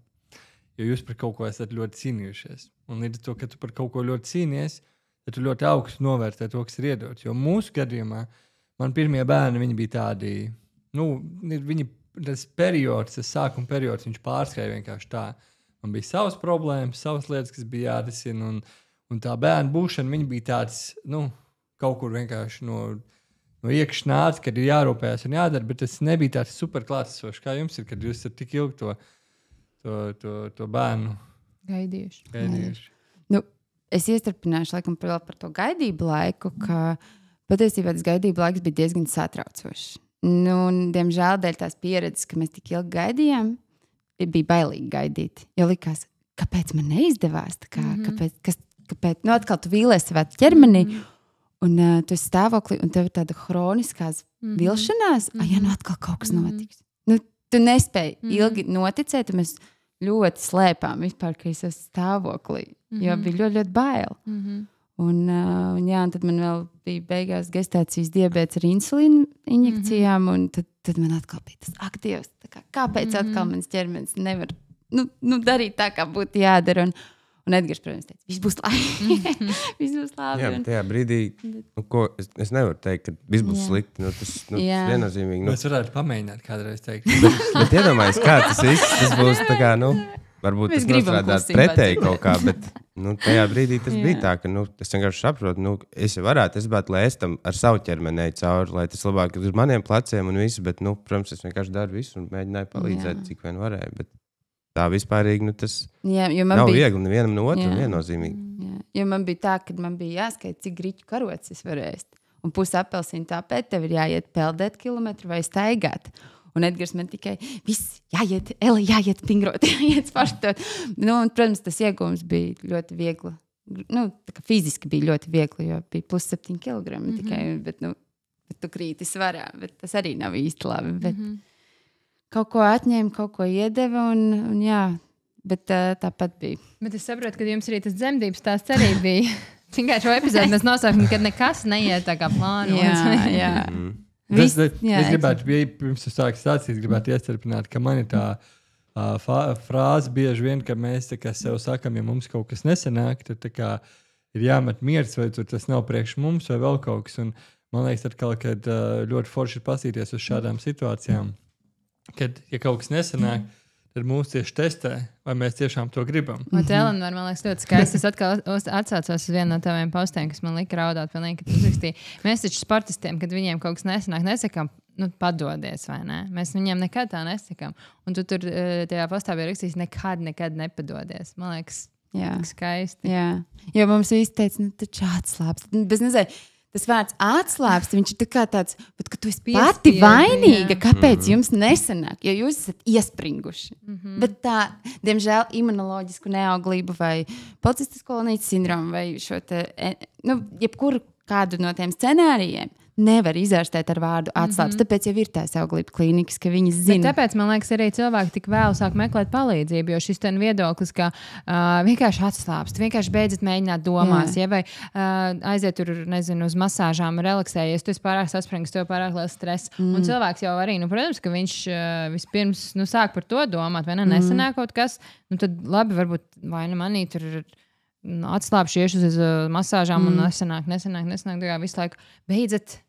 jo jūs par kaut ko esat ļoti cīnījušies. Un līdz to, ka tu par kaut ko ļoti cīnies, tad tu ļoti augstu novērtē to, kas ir iedots. Jo mūsu gadījumā, man pirmie bērni, viņi bija tādi, tas periods, tas sākuma periods, viņš pārskrēja vienkārši tā. Man bija savas problēmas, savas lietas, kas bija jārisina, un tā bērnu būšana, viņa bija tāds, kaut kur vienkārši no iekšā nāca, kad ir jārūpējas un jādara, bet tas nebija tāds super klātesošs, kā jums ir, kad jūs esat tik ilgi to bērnu gaidījuši. Es iestarpināšu laikam vēl par to gaidību laiku, ka patiesībā tas gaidību laiks bija diezgan satraucošs. Diemžēl dēļ tās pieredzes, ka mēs tik ilgi gaidījām, bija bailīgi gaidīt. Jo likās, kāpēc man neizdevās? Kāpēc? Atkal tu vīlies savā ķermenī, un tu esi stāvoklī, un tev ir tāda hroniskās vilšanās, atkal kaut kas notiks. Tu nespēji ilgi noticēt, un mēs ļoti slēpām vispār, ka es esmu stāvoklī, jo bija ļoti, ļoti bail. Un tad man vēl bija beigās gestācijas diabēts ar insulīnu injekcijām, un tad man atkal bija tas aktīvs. Kāpēc atkal mans ķermenis nevar darīt tā, kā būtu jādara? Un Edgars, protams, teica, viss būs labi. Viss būs labi. Jā, tajā brīdī, es nevaru teikt, ka viss būs slikti. Tas viennozīmīgi. Es varētu pamēģināt kādreiz teikt. bet iedomājies, kā tas viss, tas būs tā kā, varbūt tas nostrādāt pretēji kaut kā, bet tajā brīdī tas bija tā, ka es vienkārši saprotu, es jau varētu, lai es tam ar savu ķermeni cauri, lai tas labāk uz maniem pleciem un visu, bet, protams, es vienkārši daru visu un mēģināju palīdzēt, cik vien varēju, bet tā vispārīgi, tas nav viegli nevienam no otru viennozīmīgi. Jo man bija tā, ka man bija jāskaita, cik griķu karotes es varu ēst. Un pusi apelsīnu tāpēc tev ir jāiet peldēt kilometru vai staigāt. Un Edgars man tikai, viss jāiet, jāiet pingrot, jāiet spartot. Un, protams, tas iegūms bija ļoti viegli. Fiziski bija ļoti viegli, jo bija plus 7 kilogrami tikai, bet tu krīti svarā, bet tas arī nav īsti labi. Bet kaut ko atņēma, kaut ko iedeva, un jā, bet tāpat bija. Bet es saprotu, ka jums arī tas dzemdības tās arī bija. Tikai šo epizodu mēs nosākam, kad nekas neiet tā kā plānots. Jā. Es gribētu, pirms es sāku stāstīt, gribētu iestarpināt, ka man ir tā frāze bieži vien, ka mēs sev sakam, ja mums kaut kas nesanāk, tad ir jāmet miers, vai tas nav priekš mums, vai vēl kaut kas. Un man liekas, atkal, kad ļoti forši ir pasīties uz šādām situācijām, kad, ja kaut kas nesanāk, tad mūs tieši testē, vai mēs tiešām to gribam. Un Eleonora, man liekas, ļoti skaisti. Es atkal atsaucos uz vienu no taviem postiem, kas man lika raudāt, pilnīgi, kad tu rakstīji. Mēs taču sportistiem, kad viņiem kaut kas nesanāk, nesakām, padodies, vai ne? Mēs viņiem nekad tā nesakām. Un tu tur tajā postā bija rakstījis, nekad nepadodies. Man liekas, Skaisti. Jā. Jo mums visi teica, nu, taču atslābst. Bez nezinu, tas vārds atslābst, viņš ir tā kā tāds, bet, ka tu esi pati vainīga, kāpēc jums nesanāk, jo jūs esat iespringuši. Bet tā, diemžēl, imunoloģisku neauglību vai policistisku kolonītes sindromu vai šo te, nu, jebkuru kādu no tiem scenārijiem nevar izārstēt ar vārdu atslābst. Tāpēc jau ir tās auglību klīnikas, ka viņas zina. Bet tāpēc, man liekas, arī cilvēki tik vēl sāk meklēt palīdzību, jo šis ten viedoklis, ka vienkārši atslābst, vienkārši beidzat mēģināt domās, ja, vai aiziet tur, nezinu, uz masāžām, relaksējies, tu esi pārāk saspringts, tev pārāk liels stress. Un cilvēks jau arī, nu, protams, ka viņš vispirms, nu, sāk par to domāt, vai ne, nesanāk kaut kas, nu, tad labi, varbūt vai ne manī tur atslābšu iešu uz masāžām un nesanāk, tā kā visu laiku beidzat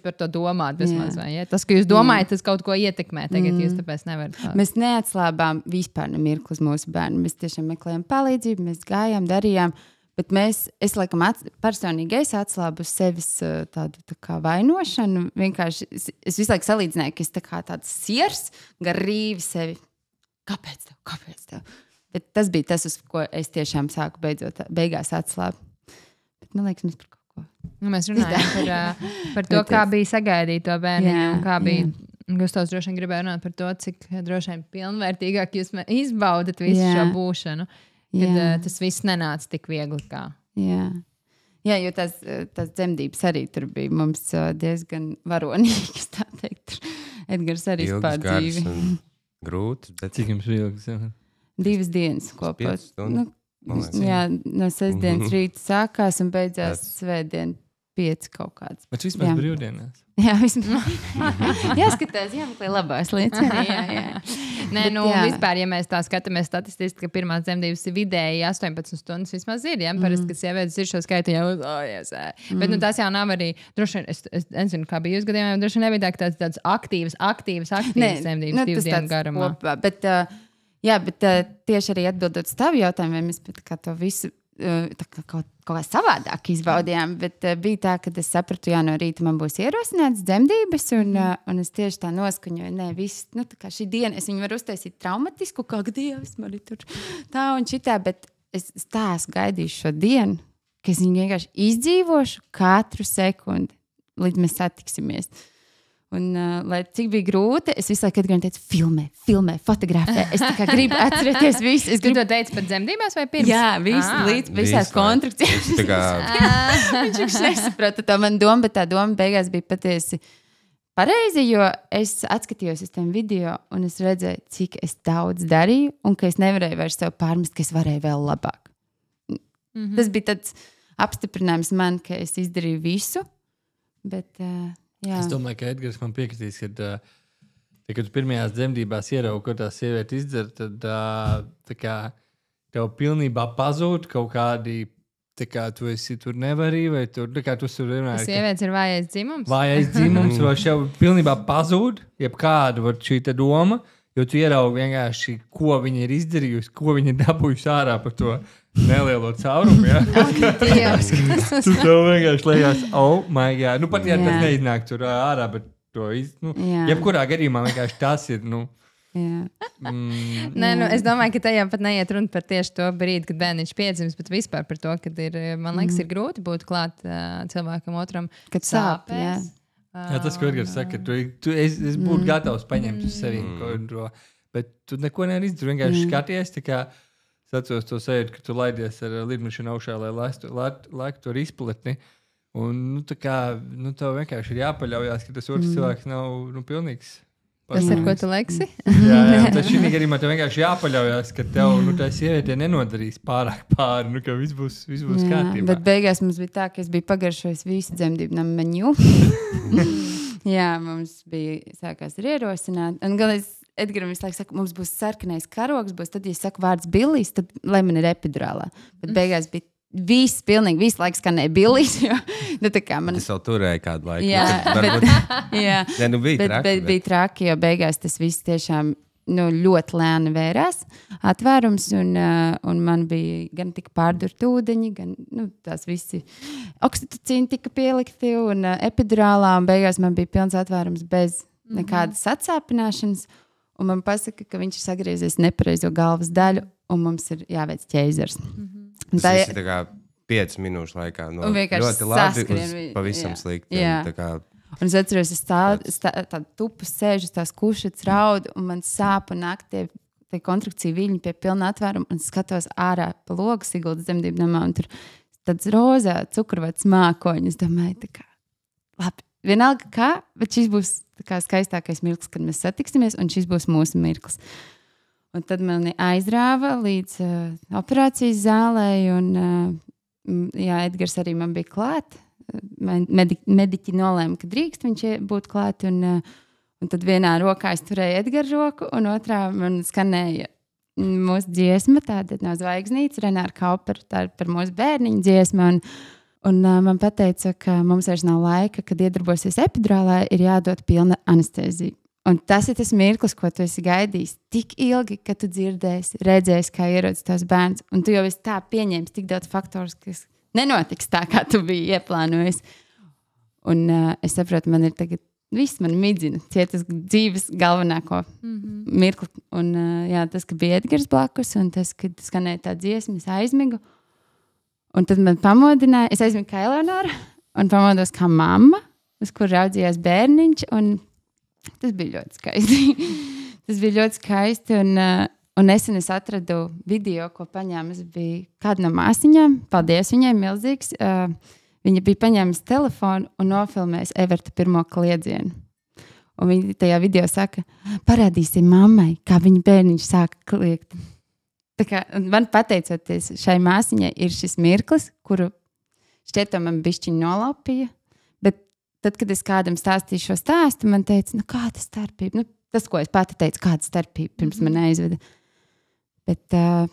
par to domāt. Vismaz, vai, ja? Tas, ka jūs domājat, tas kaut ko ietekmē. Tagad jūs tāpēc nevarat. Mēs neatslābām vispār nemirkli uz mūsu bērnu. Mēs tiešām meklējām palīdzību, mēs gājām, darījām. Bet es laikam personīgi atslābu uz sevis tādu tā kā vainošanu. Vienkārši es visu laiku salīdzināju, ka es tā kā tāds siers gar rīvi sevi. Kāpēc tev? Bet tas bija tas, uz ko es tiešām sāku beigās atslābt. Bet man liekas, mēs par Nu, mēs runājam par to, kā bija sagaidīt to bērniņu, un kā bija, Gustavs droši vien gribēja runāt par to, cik droši vien pilnvērtīgāk jūs izbaudat visu šo būšanu, kad tas viss nenāca tik viegli kā. Jā, jo tās dzemdības arī tur bija mums diezgan varonīgas, tā teikt. Edgars arī spār dzīvi. Grūti, bet cik jums ilgas? 2 dienas kopā. Jā, no sestdienas rīta sākās un beidzās svētdien 5 kaut kāds. Bet vismaz brīvdienās. Jā, vismaz. Jāskatās, jāmeklē labās lietas. Jā. Nē, nu, vispār, ja mēs tā skatāmies statistiski, ka pirmās dzemdības ir vidēji 18 stundas vismaz ir, ja? Parasti, ka sievietes ir šo skaitu jau Bet, nu, tas jau nav arī, droši vien, es nezinu, kā bija jūs gadījumā, droši vien nebija tāds aktīvas dzemdības 2 dienu garumā. Bet, bet tieši arī atbildot uz tavu jautājumu, vai mēs to visu kaut kā savādāk izbaudījām, bet bija tā, ka es sapratu, no rīta man būs ierosināts dzemdības, un es tieši tā noskaņoju, viss, tā kā šī diena, es viņu varu uztaisīt traumatisku, kā Dievs, man ir tur tā un šitā, bet es gaidīšu šo dienu, ka es viņu vienkārši izdzīvošu katru sekundi, līdz mēs satiksimies. Un, lai cik bija grūti, es visu laiku teicu, filmē, fotografē. Es tā kā gribu atcerēties visu. Tu to teici pat dzemdībās vai pirms? Jā, līdz visās kontrakcijās. Viņš nesaprata to man domu, bet tā doma beigās bija patiesi pareizi, jo es atskatījos uz tiem video un es redzēju, cik es daudz darīju un ka es nevarēju vairs sev pārmest, ka es varēju vēl labāk. Tas bija tāds apstiprinājums man, ka es izdarīju visu, bet... Jā. Es domāju, ka Edgars man piekritīs, kad tu pirmajās dzemdībās ieraugi, ko tā sieviete izdara, tad tā kā tev pilnībā pazūd kaut kādi, tā kā tu esi tur nevarī, vai tur, tā kā tu runāji. Sievietes ir vājais dzimums? Vājais dzimums, vai jau pilnībā pazūd, jebkāda var šī te doma, jo tu ieraugi vienkārši, ko viņa ir izdarījusi, ko viņa ir dabūjusi ārā par to nelielo caurumu, jā? Tu tev vienkārši liekas, oh my God. Nu, pat ja tas neiznāk tur ārā, bet to jebkurā gadījumā vienkārši tas ir, Nē, es domāju, ka tajā pat neiet runa par tieši to brīdi, kad bērniņš piedzimis, bet vispār par to, kad ir, man liekas, ir grūti būt klāt cilvēkam otram, kad sāpēs. Jā, tas, ko Edgars saka, es būtu gatavs paņemt uz sevi, bet tu neko nevar izdarīt, vienkārši skaties, tā kā es atceros to sajūtu, ka tu laidies ar lidmašīnu augšā, lai laiku to izpletni. Un, tev vienkārši ir jāpaļaujās, ka tas otrs cilvēks nav pilnīgs. Tas ir, ko tu leksi? Jā, tas šī gadījumā tev vienkārši jāpaļaujās, ka tev tā sieviete nenodarīs pārāk pāri, ka viss būs kārtībā. Bet beigās mums bija tā, ka es biju pagaršojis visu dzemdību menu. Jā, mums bija sākās ar ierosināt. Un galvenais Edgaram visu laiku saka, mums būs sarkanais karogs, tad, ja saka vārds Billijs, tad, lai man ir epidurālā. Bet beigās bija pilnīgi visu laiku skanēja Billijs. Es vēl turēju kādu laiku. Jā, bija traki, jo beigās tas viss tiešām ļoti lēni vērās atvērums, un man bija gan tika pārdurti ūdeņi, gan tās visi oksitocīni tika pielikti un epidurālā, un beigās man bija pilns atvērums bez nekādas atsāpināšanas. Un man pasaka, ka viņš ir sagriezies nepareizo galvas daļu, un mums ir jāveic ķeizars. Tas ir tā kā 5 minūšu laikā. No ļoti labi uz pavisam slikti. Un es atceros, es tādu tupu sēžu, tās kušas raudu, un man sāp un nāk tie kontrakcija viļņi pie pilna atvēruma, un skatos ārā pa logu Siguldas dzemdību namā, un tur tāds rozā cukurvats mākoņi. Es domāju, tā kā, labi, vienalga kā, bet šis būs tā kā skaistākais mirklis, kad mēs satiksimies, un šis būs mūsu mirklis. Un tad mani aizrāva līdz operācijas zālē, un Edgars arī man bija klāt. Mediķi nolēma, ka drīkst viņš būt klāt, un tad vienā rokā es turēju Edgara roku, un otrā man skanēja mūsu dziesma, tāda no Zvaigznītes, Renāra Kaupera, tā par mūsu bērniņu dziesma, un man pateica, ka mums vairs nav laika, kad iedarbosies epidurālē, ir jādod pilna anestēzija. Un tas ir tas mirklis, ko tu esi gaidījis tik ilgi, ka tu dzirdēsi, redzēsi, kā ierodas tās bērns, un tu jau esi tā pieņēmis tik daudz faktorus, kas nenotiks tā, kā tu biji ieplānojis. Un es saprotu, man ir tagad viss man midzina, cietas dzīves galvenāko mirkli. Un tas, ka bija Edgars blakus, un tas, kad skanēja tā dziesma, es aizmigu. Un tad man pamodināja, es aizmigu kā Eleonora, un pamodos kā mamma, uz kur raudzījās bērniņš, un tas bija ļoti skaisti. Tas bija ļoti skaisti, un nesen es atradu video, ko paņēmis bija kāda no māsiņām. Paldies viņai, milzīgs. Viņa bija paņēmis telefonu un nofilmējis Everta pirmo kliedzienu. Un viņa tajā video saka, parādīsim mammai, kā viņa bērniņš sāka kliegt. Tā kā man pateicoties šai māsiņai ir šis mirklis, kuru šķieto man bišķiņ nolaupīja. Bet tad, kad es kādam stāstīju šo stāstu, man teica, kāda starpība? Tas, ko es pati teicu, kāda starpība pirms man aizveda. Bet, tā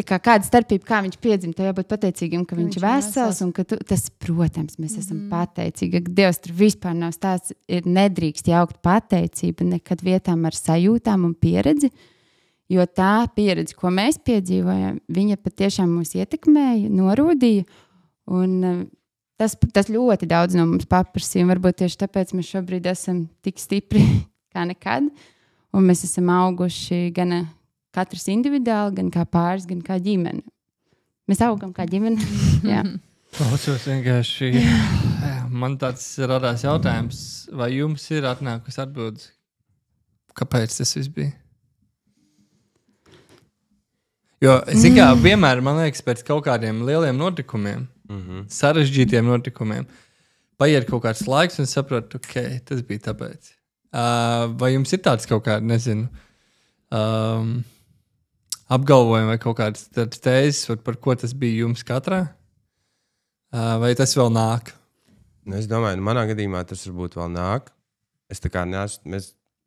kā kāda starpība, kā viņš piedzima, tev jābūt pateicīgam, ka viņš ir vesels, un ka tas, protams, mēs esam pateicīgi. Dievs tur vispār nav stāsts, ir nedrīkst jaukt pateicību nekad vietām ar sajūtām un pieredzi, jo tā pieredze, ko mēs piedzīvojam, viņa patiešām mūs ietekmēja, norūdīja, un tas ļoti daudz no mums paprasīja, un varbūt tieši tāpēc mēs šobrīd esam tik stipri kā nekad. Un mēs esam auguši gan katrs individuāli, gan kā pāris, gan kā ģimene. Mēs augam kā ģimene. Klausos vienkārši. Man tāds radās jautājums, vai jums ir atnākusi atbildes, kāpēc tas viss bija? Jo, kā, vienmēr, man liekas, pēc kaut kādiem lieliem notikumiem, sarežģītiem notikumiem, paiet kaut kāds laiks un saprotu, tas bija tāpēc. Vai jums ir tāds kaut kāds, nezinu, apgalvojumi vai kaut kādas tēzes, par ko tas bija jums katrā? Vai tas vēl nāk? Es domāju, manā gadījumā tas varbūt vēl nāk. Es tā kā neesmu,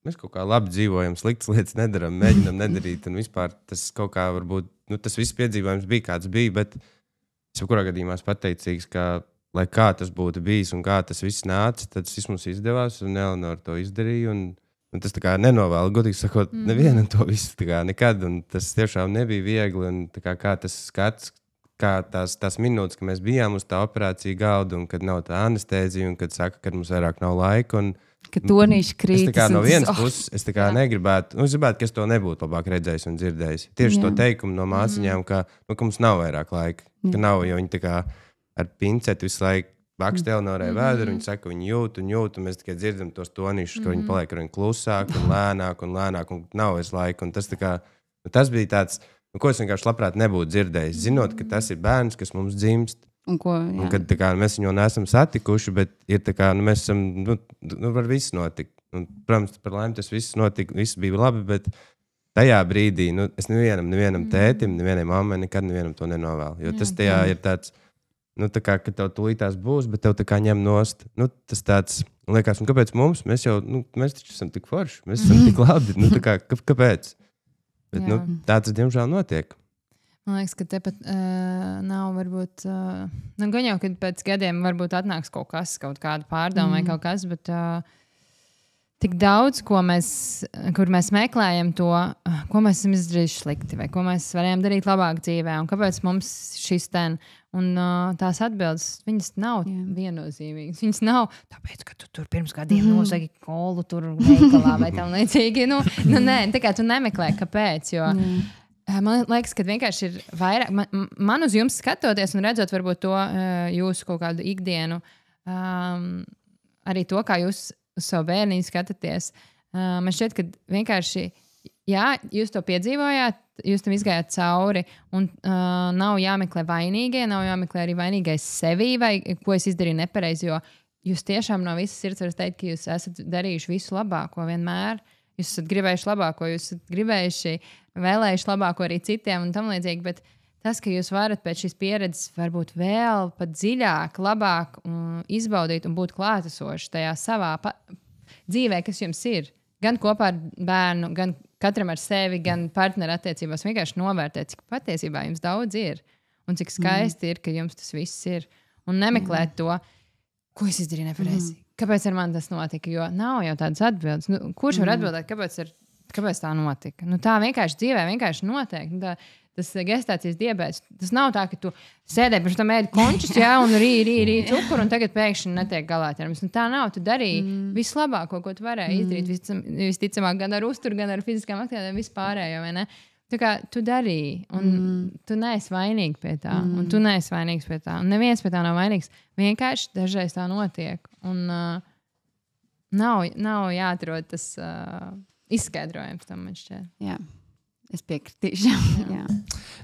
mēs kaut kā labi dzīvojam, sliktas lietas nedaram, mēģinam nedarīt, un vispār tas kaut kā varbūt, tas viss piedzīvojums bija kāds bija, bet es jebkurā gadījumā esmu pateicīgs, ka lai kā tas būtu bijis un kā tas viss nāca, tad tas mums izdevās, un Eleonora to izdarīja. Un tas tā kā nenovēlu, godīgi sakot, nevienam to visu tā kā nekad. Un tas tiešām nebija viegli. Un tā kā tas skats, kā tās minūtes, ka mēs bijām uz tā operācija galda, un kad nav tā anestēzija, un kad saka, ka mums vairāk nav laika. Ka tonīši krītas. Es tā kā no vienas puses, es tā kā negribētu, es gribētu, ka es to nebūtu labāk redzējis un dzirdējis. Tieši to teikumu no māsiņām, ka mums nav vairāk laika. Ka nav, jo viņi tā kā ar pinceti visu laiku baksta Eleonorai vēdru, viņi saka, viņi jūt, un mēs tikai dzirdam tos tonīšus, ka viņi paliek ar viņu klusāk un lēnāk, un nav vairs laika. Un tas tā kā, tas bija tāds, ko es vienkārši labprāt nebūtu dzirdējis, zinot, ka tas ir bērns, kas mums dzimst. Un kad tā kā mēs viņu neesam satikuši, bet ir tā kā, mēs esam, var viss notikt. Un, protams, par laimi tas viss notika, viss bija labi, bet tajā brīdī, es nevienam tētim, nevienai mammai, nekad nevienam to nenovēlu. Jo tas tajā ir tāds, tā kā, ka tev tūlītās būs, bet tev tā kā ņem nost. Tas tāds, liekas, kāpēc mums? Mēs jau, mēs taču esam tik forši, mēs esam tik labi. Tā kā, kāpēc? Bet, tā tas, diemžēl, notiek. Man liekas, ka tepat nav varbūt, gan jau, kad pēc gadiem varbūt atnāks kaut kāda pārdoma vai kaut kas, bet tik daudz, kur mēs meklējam to, ko mēs esam izdarījuši slikti, vai ko mēs varējām darīt labāk dzīvē, un kāpēc mums šis un tās atbildes, viņas nav viennozīmīgas. Viņas nav, tāpēc, ka tu tur pirms gadiem nosagi kolu tur veikalā vai tam līdzīgi. Nē, tā kā tu nemeklē, kāpēc, jo man liekas, ka vienkārši ir vairāk, man uz jums skatoties un redzot varbūt to jūsu kaut kādu ikdienu, arī to, kā jūs uz savu bērniņu skatāties. Man šķiet, ka vienkārši, jā, jūs to piedzīvojāt, jūs tam izgājāt cauri, un nav jāmeklē vainīgie, nav jāmeklē arī vainīgais sevī, vai ko es izdarīju nepareizi, jo jūs tiešām no visas sirds varat teikt, ka jūs esat darījuši visu labāko vienmēr. Jūs esat gribējuši labāko, jūs esat gribējuši, vēlējuši labāko arī citiem un tam līdzīgi, bet tas, ka jūs varat pēc šīs pieredzes varbūt vēl pat dziļāk, labāk izbaudīt un būt klātesoši tajā savā dzīvē, kas jums ir. Gan kopā ar bērnu, gan katram ar sevi, gan partneru attiecībās. Vienkārši novērtēt, cik patiesībā jums daudz ir un cik skaisti ir, ka jums tas viss ir. Un nemeklēt to, ko es izdarīju nepareizi. Kāpēc ar mani tas notika? Jo nav jau tādas atbildes. Kurš var atbildēt, kāpēc tā notika? Tā vienkārši dzīvē vienkārši notiek. Tas gestācijas diabēts, tas nav tā, ka tu sēdē pirms tam ēdi končus, un rī cukuru, un tagad pēkšņi netiek galā ar mums. Tā nav, tu darīji vislabāko, ko tu varēji izdarīt, visticamāk, gan ar uzturu, gan ar fiziskām aktivitātēm, vispārējo, vai ne? Tā kā tu darīji, un tu neesi vainīgi pie tā, un tu neesi vainīgs pie tā, un neviens pie tā nav vainīgs. Vienkārši dažreiz tā notiek, un nav jāatrod tas izskaidrojums tam, man šķiet. Jā. Es piekritīšu.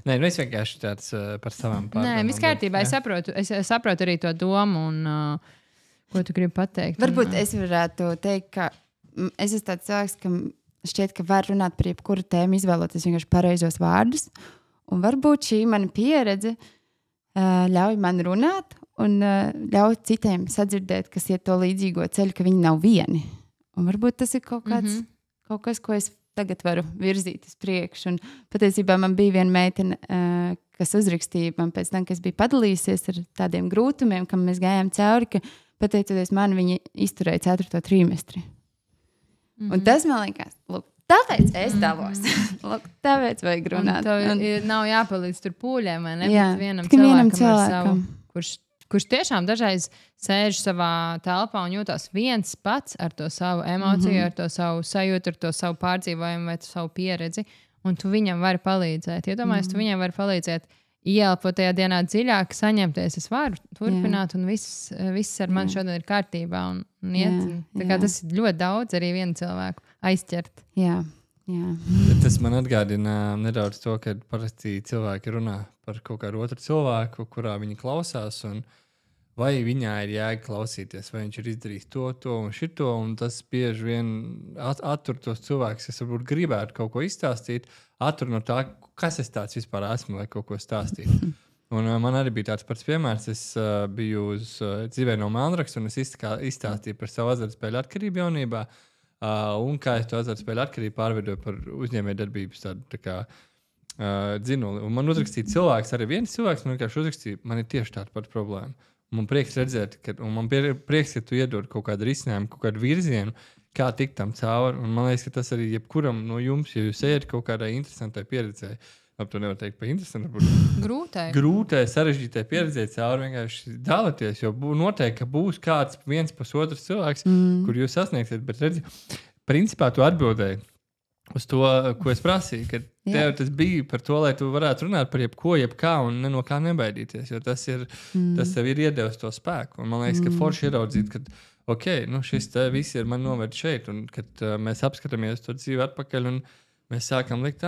Nē, es vienkārši tāds par savām pārdomām. Nē, viss kārtībā. Es saprotu arī to domu un ko tu gribi pateikt. Varbūt es varētu teikt, ka es esmu tāds cilvēks, ka šķiet, ka var runāt par jebkuru tēmu, izvēloties vienkārši pareizos vārdus. Un varbūt šī mana pieredze ļauj man runāt un ļauj citiem sadzirdēt, kas iet to līdzīgo ceļu, ka viņi nav vieni. Un varbūt tas ir kaut kas, ko es tagad varu virzīt uz priekšu. Un patiesībā man bija viena meitene, kas uzrakstīja man pēc tam, ka es biju padalījusies ar tādiem grūtumiem, kam mēs gājām cauri, ka pateicoties man, viņi izturēja 4. trimestri. Un tas man liekas, tāpēc es dalos. Tāpēc vajag runāt. Nav jāpalīdz tur pūļiem, vai ne? Jā, vienam cilvēkam. Kurš tiešām dažreiz sēž savā telpā un jūtas viens pats ar to savu emociju, ar to savu sajūtu, ar to savu pārdzīvojumu vai savu pieredzi, un tu viņam vari palīdzēt. Iedomājies, tu viņam vari palīdzēt ieelpot tajā dienā dziļāk, saņemties. Es varu turpināt, un viss ar mani šodien ir kārtībā un iet. Tā kā tas ir ļoti daudz arī vienu cilvēku aizķert. Jā. Tas man atgādina nedaudz to, ka parasti cilvēki runā par kaut kādu otru cilvēku, kurā viņi klausās, un vai viņā ir jēga klausīties, vai viņš ir izdarījis to un šito, un tas bieži vien attur tos cilvēkus, kas varbūt gribētu kaut ko izstāstīt, attur no tā, kas es tāds vispār esmu, lai kaut ko stāstītu. Un man arī bija tāds pats piemērs. Es biju uz dzīvē no Melnraksta, un es izstāstīju par savu azartspēļu atkarību jaunībā. Un kā es to azartspēļu atkarību pārveidoju par uzņēmējdarbības tādu dzinuli. Un man uzrakstīja cilvēks, arī viens cilvēks, man vienkārši uzrakstīja, man ir tieši tāda pati problēma. Man prieks redzēt, man prieks, ka tu iedod kaut kādu risinājumu, kaut kādu virzienu, kā tikt tam cauri. Un man liekas, ka tas arī jebkuram no jums, ja jūs ejat kaut kādai interesantai pieredzē, to nevar teikt par interesantu. Grūtai, sarežģītai pieredzē cauri vienkārši dalāties, jo noteikti, ka būs kāds viens pusotrs cilvēks, kur jūs sasniegsiet, bet redzi, principā tu atbildēji uz to, ko es prasīju, ka tev tas bija par to, lai tu varētu runāt par jebko, jebkā un no kā nebaidīties, jo tas tev ir iedevis to spēku. Un man liekas, ka forši ieraudzīt, ka šis te viss ir man noved šeit, un kad mēs apskatāmies to dzīvi atpakaļ, un mēs sākam likt,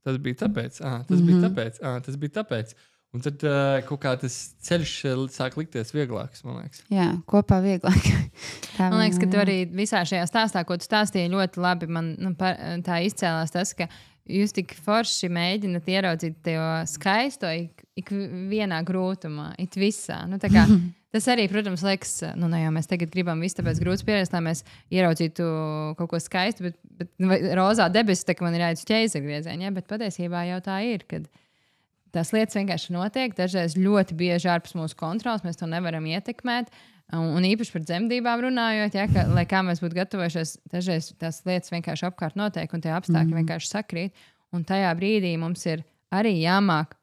tas bija tāpēc, tas bija tāpēc. Un tad kaut kā tas ceļš sāk likties vieglāks, man liekas. Jā, kopā vieglāk. Man liekas, ka tu arī visā šajā stāstā, ko tu stāstīji, ļoti labi man tā izcēlās tas, ka jūs tik forši mēģināt ieraudzīt to skaisto ik vienā grūtumā, it visā. Tas arī, protams, liekas, jau mēs tagad gribam visu tāpēc grūts pieredzi, lai mēs ieraudzītu kaut ko skaistu, bet rozā debesis, tā ka man ir jāiet uz ķēzergriezienu, bet patiesībā jau tā ir, kad tās lietas vienkārši notiek, dažreiz ļoti bieži ārpus mūsu kontrolas, mēs to nevaram ietekmēt. Un īpaši par dzemdībām runājot, ja, ka, lai kā mēs būtu gatavojušies, dažreiz tās lietas vienkārši apkārt notiek un tie apstākļi vienkārši sakrīt. Un tajā brīdī mums ir arī jāmāk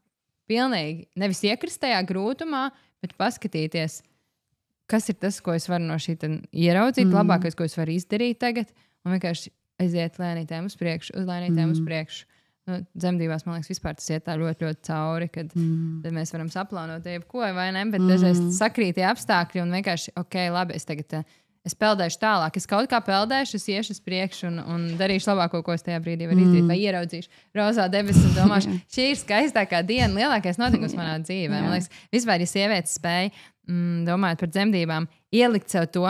pilnīgi nevis iekrist tajā grūtumā, bet paskatīties, kas ir tas, ko es varu no šī ieraudzīt, labākais, ko es varu izdarīt tagad, un vienkārši aiziet lēnītēm uz priekšu, uz lēnītēm uz priekšu. Nu, dzemdībās, man liekas, vispār tas iet tā ļoti, ļoti cauri, kad mēs varam saplānot jebko vai ne, bet dažreiz sakrīt tie apstākļi un vienkārši, ok, labi, es peldēšu tālāk, es kaut kā peldēšu, es iešu uz priekšu un darīšu labāko, ko es tajā brīdī varu izdarīt, vai ieraudzīšu rozā debesis un domāšu, šī ir skaistākā diena, lielākais notikums manā dzīvē. Man liekas, vispār, ja sievietes spēja, domājot par dzemdībām, ielikt sev to,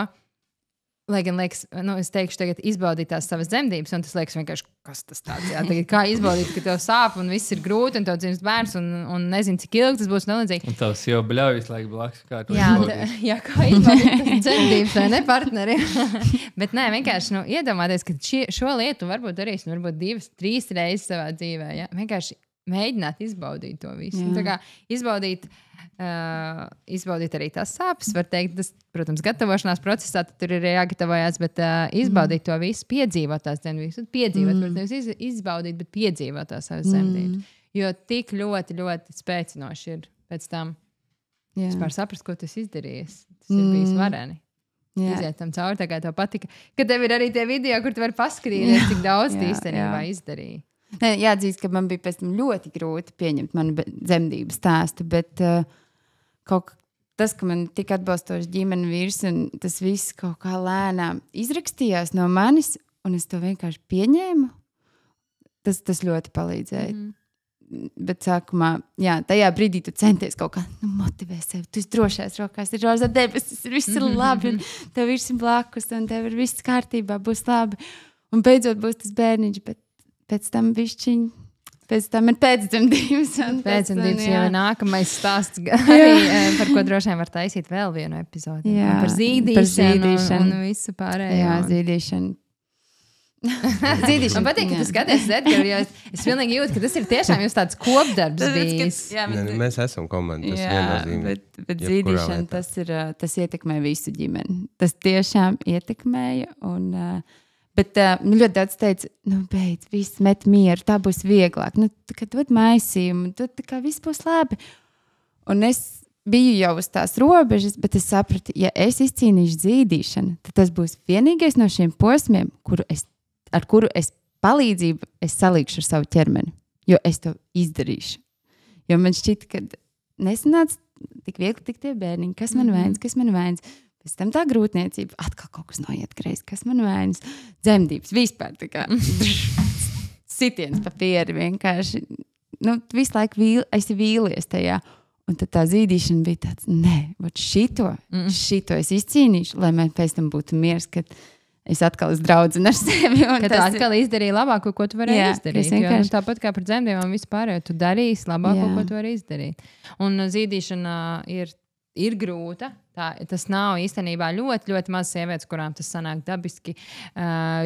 lai gan, liekas, es teikšu, tagad izbaudīt tās savas dzemdības, un tas liekas vienkārši, kas tas tāds, jā, tagad kā izbaudīt, ka tev sāp, un viss ir grūti, un tev dzimst bērns, un nezinu, cik ilgi tas būs nelīdzīgi. Un tavs jau bļaujas, lai blakus kā to izbaudīt. Jā, kā izbaudīt tas dzemdības, vai ne, partneri? Bet nē, vienkārši, iedomāties, ka šo lietu varbūt darīsim, varbūt 2, 3 reizes savā dzīvē, jā, vienkārši mēģināt izbaudīt to visu. Tā kā izbaudīt arī tās sāpes, var teikt, tas, protams, gatavošanās procesā tur ir jāgatavojās, bet izbaudīt to visu, piedzīvot tās dzemdības. Piedzīvot, protams, izbaudīt, bet piedzīvot tās savas dzemdības. Jo tik ļoti, ļoti spēcinoši ir pēc tam vispār saprast, ko tas izdarījis. Tas ir bijis vareni. Iziet tam cauri, tā kā tev patika. Kad tev ir arī tie video, kur tu vari paskatīties, cik daudz īstenībā izdarīja. Jāatzīst, ka man bija pēc tam ļoti grūti pieņemt manu dzemdību stāstu, bet tas, ka man tik atbalstoši ģimene vīrs un tas viss kaut kā lēnām izrakstījās no manis, un es to vienkārši pieņēmu, tas ļoti palīdzēja. Bet sākumā, tajā brīdī tu centies kaut kā motivēt sevi. Tu esi drošais rokās, ir rozā debesis, viss ir labi, un tev viss ir blakus, un tev ir viss kārtībā, būs labi. Un beidzot būs tas bērniņš, bet pēc tam bišķiņ, pēc tam ir pēcdzemdības. Pēcdzemdības jau ir nākamais stāsts, arī, par ko droši vien var taisīt vēl vienu epizodi. Par zīdīšanu un visu pārējo. Jā, zīdīšanu. Man patīk, ka tu skaties uz Edgaru, jo es pilnīgi jūtu, ka tas ir tiešām jūs tāds kopdarbs bijis. Mēs esam komanda, tas viennozīmē. Bet zīdīšana, tas ietekmē visu ģimeni. Tas tiešām ietekmēja un... Bet ļoti daudz teica, beidz, viss met mieru, tā būs vieglāk. Kad dod maisījumu, tad tā kā viss būs labi. Un es biju jau uz tās robežas, bet es sapratu, ja es izcīnīšu zīdīšanu, tad tas būs vienīgais no šiem posmiem, ar kuru es palīdzību salīgšu ar savu ķermeni. Jo es to izdarīšu. Jo man šķita, ka nesanāca tik viegli tik tie bērniņi, kas man vainas. Pēc tam tā grūtniecība, atkal kaut kas noiet greizi, kas man vainas. Dzemdības, vispār tā kā sitiens pa pieri vienkārši. Visu laiku esi vīlies tajā. Un tad tā zīdīšana bija tāds, šito es izcīnīšu, lai man pēc tam būtu miers, kad es atkal esmu draudzene ar sevi. Kad tu atkal izdarīji labāko, ko tu varēji izdarīt. Jo, tāpat kā par dzemdībām vispār, tu darīsi labāko, ko tu vari izdarīt. Un zīdīšana ir grūta. Tas nav īstenībā ļoti, ļoti maz sievietes, kurām tas sanāk dabiski,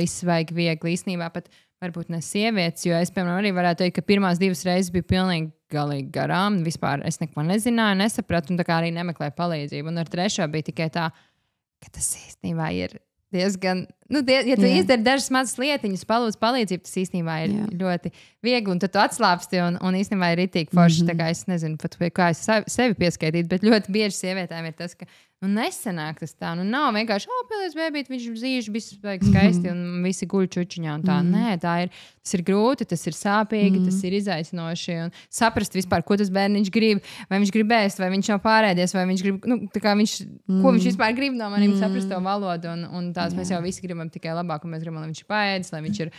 viss vajag viegli. Īstenībā pat varbūt ne sievietes, jo es, piemēram, arī varētu teikt, ka pirmās 2 reizes bija pilnīgi galīgi garām. Vispār es neko nezināju, nesapratu un tā kā arī nemeklēju palīdzību. Un ar 3. bija tikai tā, ka tas īstenībā ir diezgan, ja tu izdari dažas mazas lietiņas, palūdz palīdzību, tas īstenībā ir ļoti viegli, un tad tu atslāpsti, un īstenībā ir ritīgi forši, tā kā es nezinu, pat kā es sevi pieskaitīt, bet ļoti bieži sievietēm ir tas, ka nesanāk tas tā, nav vienkārši, pēdējais bēbīt, viņš zīž, viss vajag skaisti, un visi guļ čučiņā, un tā, nē, tas ir grūti, tas ir sāpīgi, tas ir izaicinoši, un saprast vispār, ko tas bērniņš grib, vai viņš grib ēst, vai viņš nav pārēdies, vai viņš grib, tā kā ko viņš vispār grib no maniem, saprast to valodu, un tās mēs jau visi gribam tikai labāk, un mēs gribam, lai viņš ir paēdis, lai viņš ir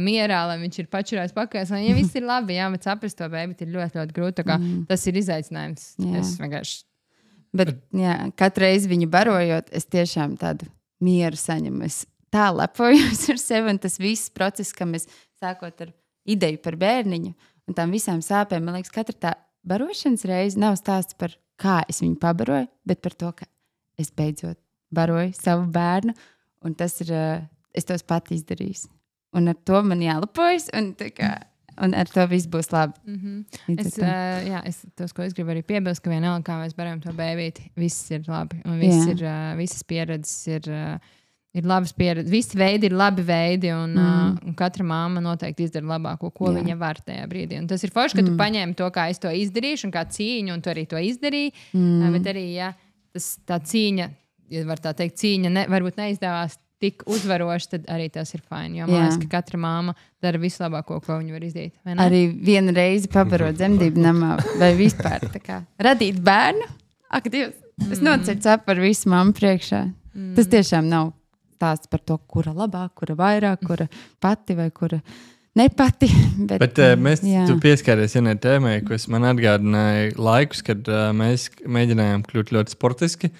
mierā, lai viņš ir pačurājis pakājis, lai viss ir labi, bet saprast to bēbīt ir ļoti, ļoti grūti, tā kā tas ir izaicinājums. Es vienkārši Bet katru reizi viņu barojot, es tiešām tādu mieru saņemu. Es tā lepojos ar sevi, un tas viss process, kam es sākot ar ideju par bērniņu un tām visām sāpēm, man liekas, katra tā barošanas reize nav stāsts par kā es viņu pabaroju, bet par to, ka es beidzot baroju savu bērnu, un tas ir, es tos pat izdarīju. Un ar to man jālepojas, un tā kā un ar to viss būs labi. Es tos, ko es gribu arī piebilst, ka vienalga, kā mēs varam to bēvīt, viss ir labi. Un visas pieredzes ir labas pieredzes. Visi veidi ir labi veidi, un katra māma noteikti izdara labāko, ko viņa var tajā brīdī. Un tas ir forši, ka tu paņēmi to, kā es to izdarīšu, un kā cīņu, un tu arī to izdarīji. Bet arī, tā cīņa, ja var tā teikt, cīņa varbūt neizdevās tik uzvaroši, tad arī tas ir fajn. Jo man liekas, ka katra māma dara visu labāko, ko viņa var izdarīt. Arī vienu reizi pabarot dzemdību namā vai vispār tā kā radīt bērnu. Ak, Dievs, es noceru cepuri visu mammu priekšā. Tas tiešām nav stāsts par to, kura labāk, kura vairāk, kura pati vai kura nepati. Bet tu pieskāries vienai tēmai, kas man atgādināja laikus, kad mēs mēģinājām kļūt ļoti sportiski.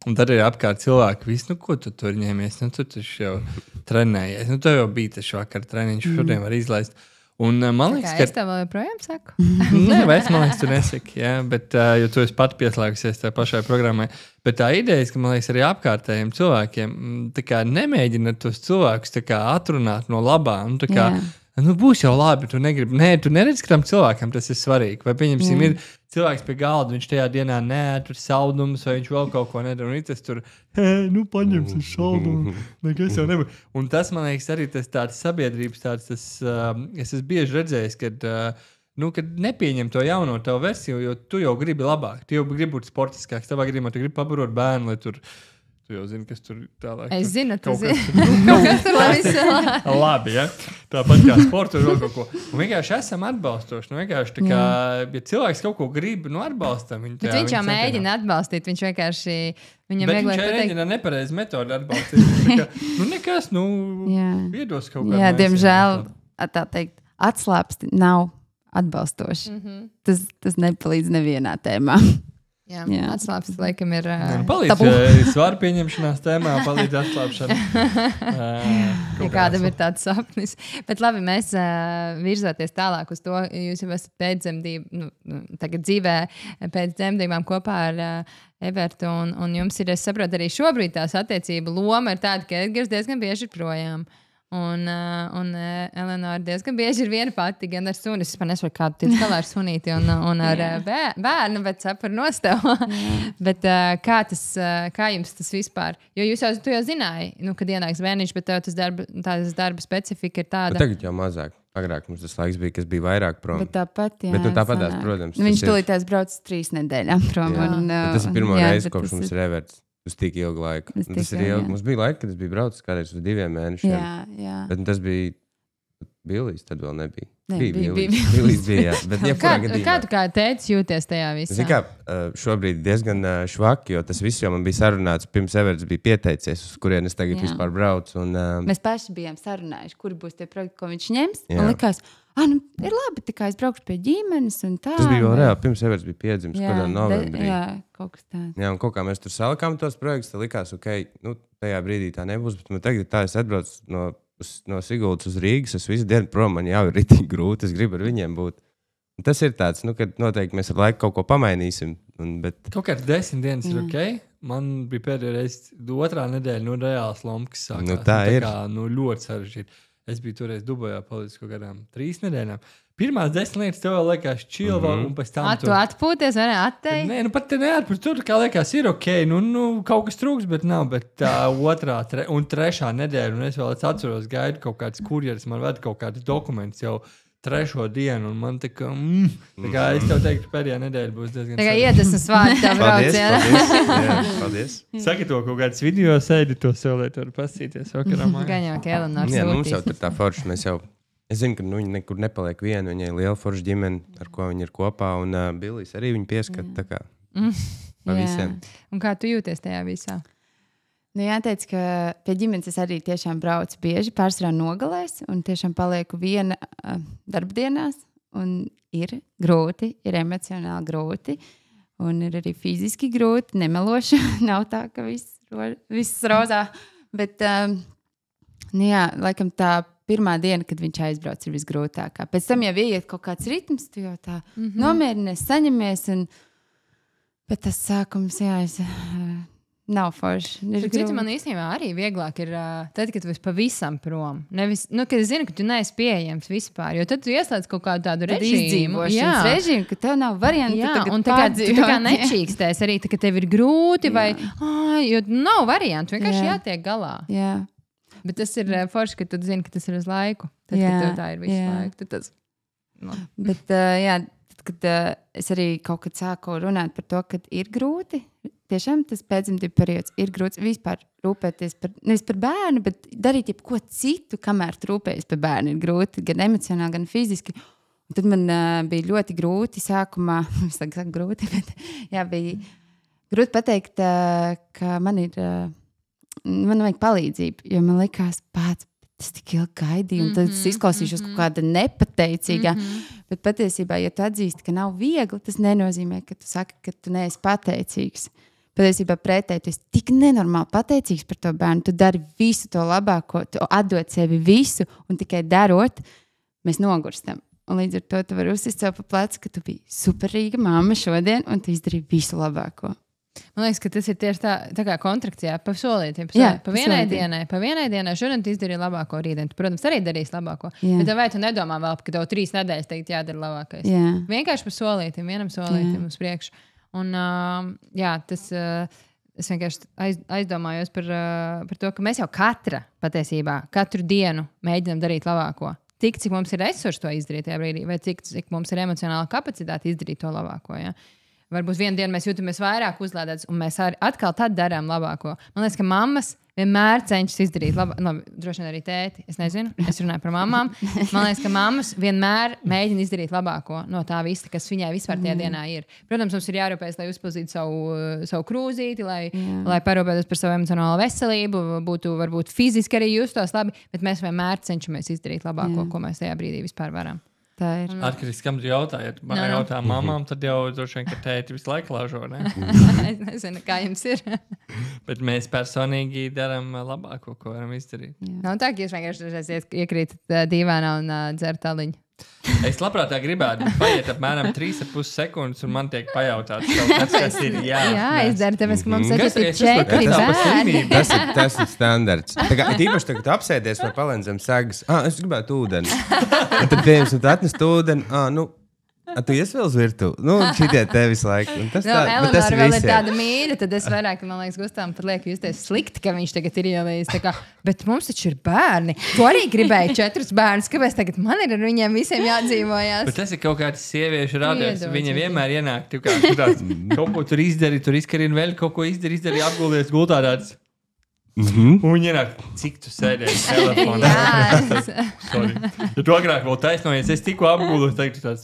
Un tad ir apkārt cilvēki, ko tu tur ņēmies, tu taču jau trenējies. Tev jau bija tas vakar treniņš, šodien var izlaist. Un, man liekas, ka es tev vēl joprojām saku. Nē, man liekas, tu nesaki, bet, jo tu esi pat pieslēgusies tajā pašai programmai. Bet tā ideja, ka, man liekas, arī apkārtējiem cilvēkiem nemēģina tos cilvēkus atrunāt no labām. Būs jau labi, tu negribi. Nē, tu neredzi, ka tam cilvēkam tas ir svarīgi. Vai pieņemsim, ir cilvēks pie galda, viņš tajā dienā tur saldumus, vai viņš vēl kaut ko nedara. Un tas tur, paņemsim saldumu. Nekas jau nebūs. Un tas, man liekas, arī tas tāds sabiedrības es esmu bieži redzējis, kad nepieņem to jauno tavu versiju, jo tu jau gribi labāk. Tu jau gribi būt sportiskāks. Tavā gadījumā tu gribi pabarot bērnu, lai tur... Tu jau zini, kas tur tālāk. Es zinu, tas ir. Kaut kas tur labi, ja? Tāpat kā sporta vai kaut ko. Un vienkārši esam atbalstoši. Vienkārši tā kā, ja cilvēks kaut ko grib, atbalstam viņu. Bet viņš jau mēģina atbalstīt. Viņš vienkārši... Bet viņš mēģina nepareizi metodi atbalstīt. Tā kā, nekas, iedos kaut kā. Jā, diemžēl, tā teikt, atslāpsti nav atbalstoši. Tas nepalīdz nevienā tēmā. Jā. Atslāpst, laikam, ir palīdz svaru pieņemšanās tēmā, palīdz atslāpšana. Ja kādam ir tāds sapnis. Bet labi, mēs virzoties tālāk uz to, jūs jau esat pēcdzemdību, tagad dzīvē pēc dzemdībām kopā ar Evertu, un jums ir, es saprotu, arī šobrīd tās attiecība loma ir tāda, ka Edgars diezgan bieži ir projām. Un Eleonora diezgan bieži ir viena pati, gan ar suni. Es nesaprotu, kādu tiec galā ar sunīti un ar bērnu, bet sapar nostāv. Bet kā jums tas vispār? Jo tu jau zināji, kad ienāks bērniņš, bet tev tas darba specifika ir tāda. Bet tagad jau mazāk. Agrāk mums tas laiks bija, kas bija vairāk prom. Bet tāpat, tāpatās, protams. Viņš tulītās brauc 3 nedēļām prom. Tas ir pirmo reizi, kopš mums ir Everts. Uz tik ilgu laiku. Tas ir ilgi. Mums bija laika, kad es biju braucis kādreiz uz 2 mēnešiem. Jā. Bet tas bija Bilijs, tad vēl nebija. Bija. Bilijs bija, jā. Bet kā tu kā teici jūties tajā visā? Zini kā, šobrīd diezgan švaki, jo tas viss jau man bija sarunāts, pirms Everts bija pieteicies, uz kurien es tagad vispār braucu. Mēs paši bijām sarunājuši, kuri būs tie projekti, ko viņš ņems. Un likās, ir labi, tikai es braukšu pie ģimenes un tā. Tas bija vēl reāli, pirms Everts bija piedzimis, kādā novembrī. Jā, kaut kas tāds. Jā, un kaut kā mēs tur salikām tos projektus, tad likās, tajā brīdī tā nebūs, bet tagad tā es atbraucu no Siguldas uz Rīgas, es visu dienu prom, man jau ir ritīgi grūti, es gribu ar viņiem būt. Un tas ir tāds, kad noteikti mēs ar laiku kaut ko pamainīsim. Kaut kāds 10 dienas ir ok. Man bija pēdējā reize 2. nedēļa reāls lomkas sākās. Tā ir. Ļoti sarežģīti. Es biju toreiz Dubajā palicis kaut kādām 3 nedēļām. Pirmās 10 lietas tev vēl liekas čilva, un pēc tam tu atpūties, vai ne? Attei? Nē, pat te neatpūties. Tur kā liekas ir ok, kaut kas trūks, bet nav. Bet tā 2. un 3. nedēļa, un es vēl atceros, gaidu kaut kāds kurjeris, man veda kaut kāds dokuments jau 3. dienu, un man tā kā es tev teiktu, pēdējā nedēļa būs diezgan tā kā iedvesmas vārdi tev brauc, Paldies. Saki to kaut kāds video, sēdi to sev, lai tu var pasīties vakarā. Gan jau, ka Eleonora sūtīs. Mums jau tur tā forša, es zinu, ka viņa nekur nepaliek viena, viņai ir liela forša ģimene, ar ko viņa ir kopā, un Bilijs arī viņu pieskat, tā kā pa visiem. Un kā tu jūties tajā visā? Jāteic, ka pie ģimenes es arī tiešām braucu bieži, pārsvarā nogalēs, un tiešām palieku viena darbdienās, un ir grūti, ir emocionāli grūti, un ir arī fiziski grūti, nemeloši, nav tā, ka viss rozā, bet, laikam tā pirmā diena, kad viņš aizbrauc, ir visgrūtākā. Pēc tam jau ieiet kaut kāds ritms, tu jau tā nomierinies, saņemies, bet tas sākums, es nav forši. Citu man īstenībā arī vieglāk ir tad, kad tu esi pavisam prom. Nevis, kad es zinu, ka tu neesi pieejams vispār, jo tad tu ieslēdz kaut kādu tādu režīmu. Režīmu, ka tev nav variantu. Jā, un tu tā kā nečīkstēs arī, ka tev ir grūti vai, jo nav variantu, vienkārši jātiek galā. Jā. Bet tas ir forši, ka tu zini, ka tas ir uz laiku. Tad, kad tev tā ir visu laiku, tad tas... Bet, kad es arī kaut kad sāku runāt par to, ka ir grūti, tiešām tas pēcdzemdību periods ir grūts vispār rūpēties nevis par bērnu, bet darīt jebko citu, kamēr tu rūpējies par bērnu. Ir grūti gan emocionāli, gan fiziski. Un tad man bija ļoti grūti sākumā, es saku grūti, bet bija grūti pateikt, ka man vajag palīdzību, jo man likās tas tik ilgi gaidīju, un tad es izklausīšos kaut kāda nepateicīga. Bet patiesībā, ja tu atzīsti, ka nav viegli, tas nenozīmē, ka tu saki, ka tu neesi pateicīgs. Patiesībā pretēji, tu esi tik nenormāli pateicīgs par to bērnu, tu dari visu to labāko, tu atdod sevi visu, un tikai darot, mēs nogurstam. Un līdz ar to tu vari uzsist sev pa plecu, ka tu biji superīga mamma šodien, un tu izdarīji visu labāko. Man liekas, ka tas ir tieši tā kā kontrakcijā, pa solītiem. Pa vienai dienai šodien tu izdarīji labāko rītdien. Tu, protams, arī darīsi labāko. Bet vai tu nedomā vēl, ka tev 3 nedēļas teikt jādara labākais? Vienkārši pa solītim, vienam solītim uz priekšu. Un es vienkārši aizdomājos par to, ka mēs jau katru dienu mēģinām darīt labāko. Tik, cik mums ir resursi to izdarīt tajā brīdī, vai cik mums ir emocionāla kapacitāte izdarīt to labāko, ja? Varbūt vienu dienu mēs jūtamies vairāk uzlādētas, un mēs atkal tad darām labāko. Man liekas, ka mammas vienmēr cenšas izdarīt labāko. Droši vien arī tēti. Es nezinu, es runāju par mamām. Man liekas, ka mammas vienmēr mēģina izdarīt labāko no tā visa, kas viņai vispār tajā dienā ir. Protams, mums ir jārūpējas, lai uzpildītu savu krūzīti, lai parūpētos par savu emocionālo veselību, būtu varbūt fiziski arī justos labi, bet mēs vienmēr cenšamies izdarīt labāko, ko mēs tajā brīdī vispār varam. Atkarīgs, kam tu jautājat. Ja jautā mamām, tad jau droši vien, ka tēti visu laiku lāžo, ne? Es nezinu, kā jums ir. Bet mēs personīgi darām labāko, ko varam izdarīt. Nav tā, ka jūs vienkārši iekrītat dīvainā un dzerat aliņu. Es labprāt gribētu paiet apmēram 3,5 sekundes, un man tiek pajautāts, kas ir jāizdara, tāpēc, ka mums ir 4 bērni. Tas ir standarts. Tīpaši, kad tu apsēdies vai palēn zem sagas, es gribētu ūdeni. Un tad viens atnest ūdeni, tu ies vēl uz virtuvi. Šitie te visu laiku. Eleonora vēl ir tāda mīļa, tad es vairāk, man liekas, Gustavam pat lieku justies slikti, ka viņš tagad ir ielējis. Bet mums taču ir bērni. Tu arī gribēji 4 bērnus. Kāpēc tagad man ir ar viņiem visiem jādzīvojās? Bet tas ir kaut kāds sieviešu radies. Viņa vienmēr ienāk, kaut ko tur izdari, tur izkarina vēl kaut ko izdari, apguldies gultā tāds. Un viņi ienāk, cik tu sēdēji telefonā. Sorry. Ja tu agrāk vēl taisnojies, es tikko apgūlu, teiktu tāds.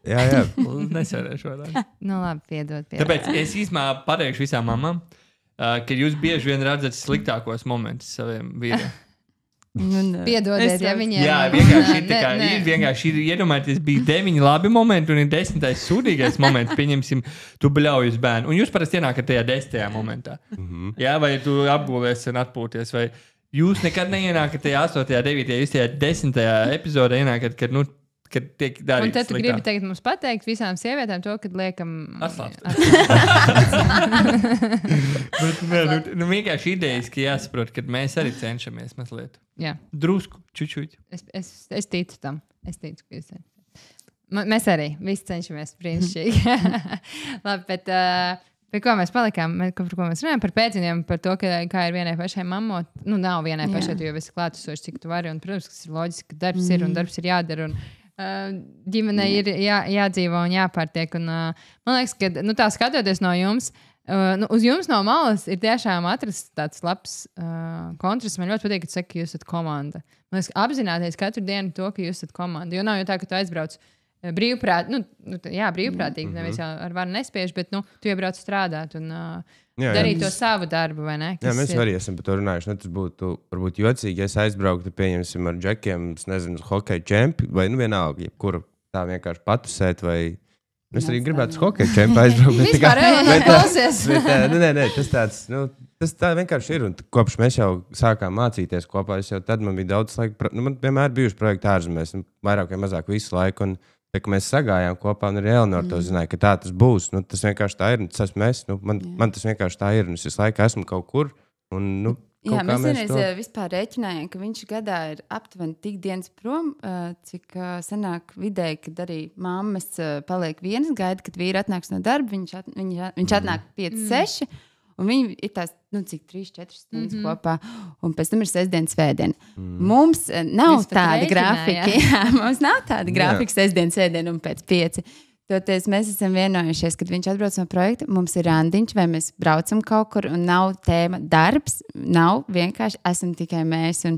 Jā. Nesēdēšu vairāk. Labi, piedod. Tāpēc es īstumā pateikšu visām mamām, ka jūs bieži vien redzat sliktākos momentus saviem vīriem. Piedodiet, ja viņiem... Jā, vienkārši ir iedomājieties, bija 9 labi momenti un ir 10. sūdīgais moments, pieņemsim, tu bļauj uz bērnu. Un jūs parasti ienākat tajā 10. momentā. Jā, vai tu apgūlies un atpūties, vai jūs nekad neienākat tajā 8., 9., jūs tajā 10. epizodē ienākat, kad tiek darīts. Un tad tu gribi tagad mums pateikt visām sievietēm to, kad liekam... Atslāpst. Bet vienkārši idejiski jāsaprot, kad mēs arī cenšamies mazliet. Jā. Drusku, čučuļ. Es ticu tam. Es ticu, ka jūs mēs arī visi cenšamies brīnišķīgi. Labi, bet... Pie ko mēs palikām? Par ko mēs runājam? Par pēcījumiem, par to, kā ir vienai pašai mammai. Nav vienai pašai, tu jau esi klātesošs, cik tu vari. Un, protams, tas ir loģiski, ka darbs ir un darbs ir jādara. Un ģimenei ir jādzīvo un jāpārtiek. Un, man liekas, ka tā skatoties no jums, uz jums no malas ir tiešām atrast tāds labs kontrasts. Man ļoti patīk, ka tu saki, ka jūs esat komanda. Man liekas, apzināties katru dienu to, ka jūs esat komanda. Jo nav jau tā, ka tu aizbrauc brīvprātīgi, nevis jau ar varu nespiež, bet tu iebrauc strādāt un darīt to savu darbu, vai ne? Jā, mēs arī esam par to runājuši. Tas būtu varbūt jocīgi, ja es aizbrauktu, pieņemsim ar džekiem, nezinu, hokeja čempi, vai vienalga, jebkuru tā vienkārši patusēt, vai... Es arī gribētu uz hokeja čempi aizbraukt. Vispār klausies. Nē, tas tāds, tas tā vienkārši ir. Un kopš mēs jau sākām mācīties kopā, tad man bija daudz laika, man vienmēr bijuši projekti ārzemēs, vairāk vai mazāk visu laiku, un Tā, ka mēs sagājām kopā, un arī Eleonora to zināja, ka tā tas būs. Nu, tas vienkārši tā ir. Tas esmu es. Nu, man tas vienkārši tā ir. Un es visu laiku esmu kaut kur. Un, nu, jā, mēs vienreiz vispār rēķinājām, ka viņš gadā ir aptuveni tik dienas prom, cik sanāk vidēji, kad arī mammas paliek vienas, gaida, kad vīri atnāks no darba. Viņš atnāk 5-6. Un viņi ir tās, cik 3-4 stundas kopā, un pēc tam ir sestdienas, svētdiena. Mums nav tāda grafika. Jā, mums nav tāda grafika sestdienas, svētdiena un pēc 5. Toties mēs esam vienojušies, kad viņš atbrauc no projekta, mums ir randiņš, vai mēs braucam kaut kur, un nav tēma darbs, nav vienkārši esam tikai mēs. Un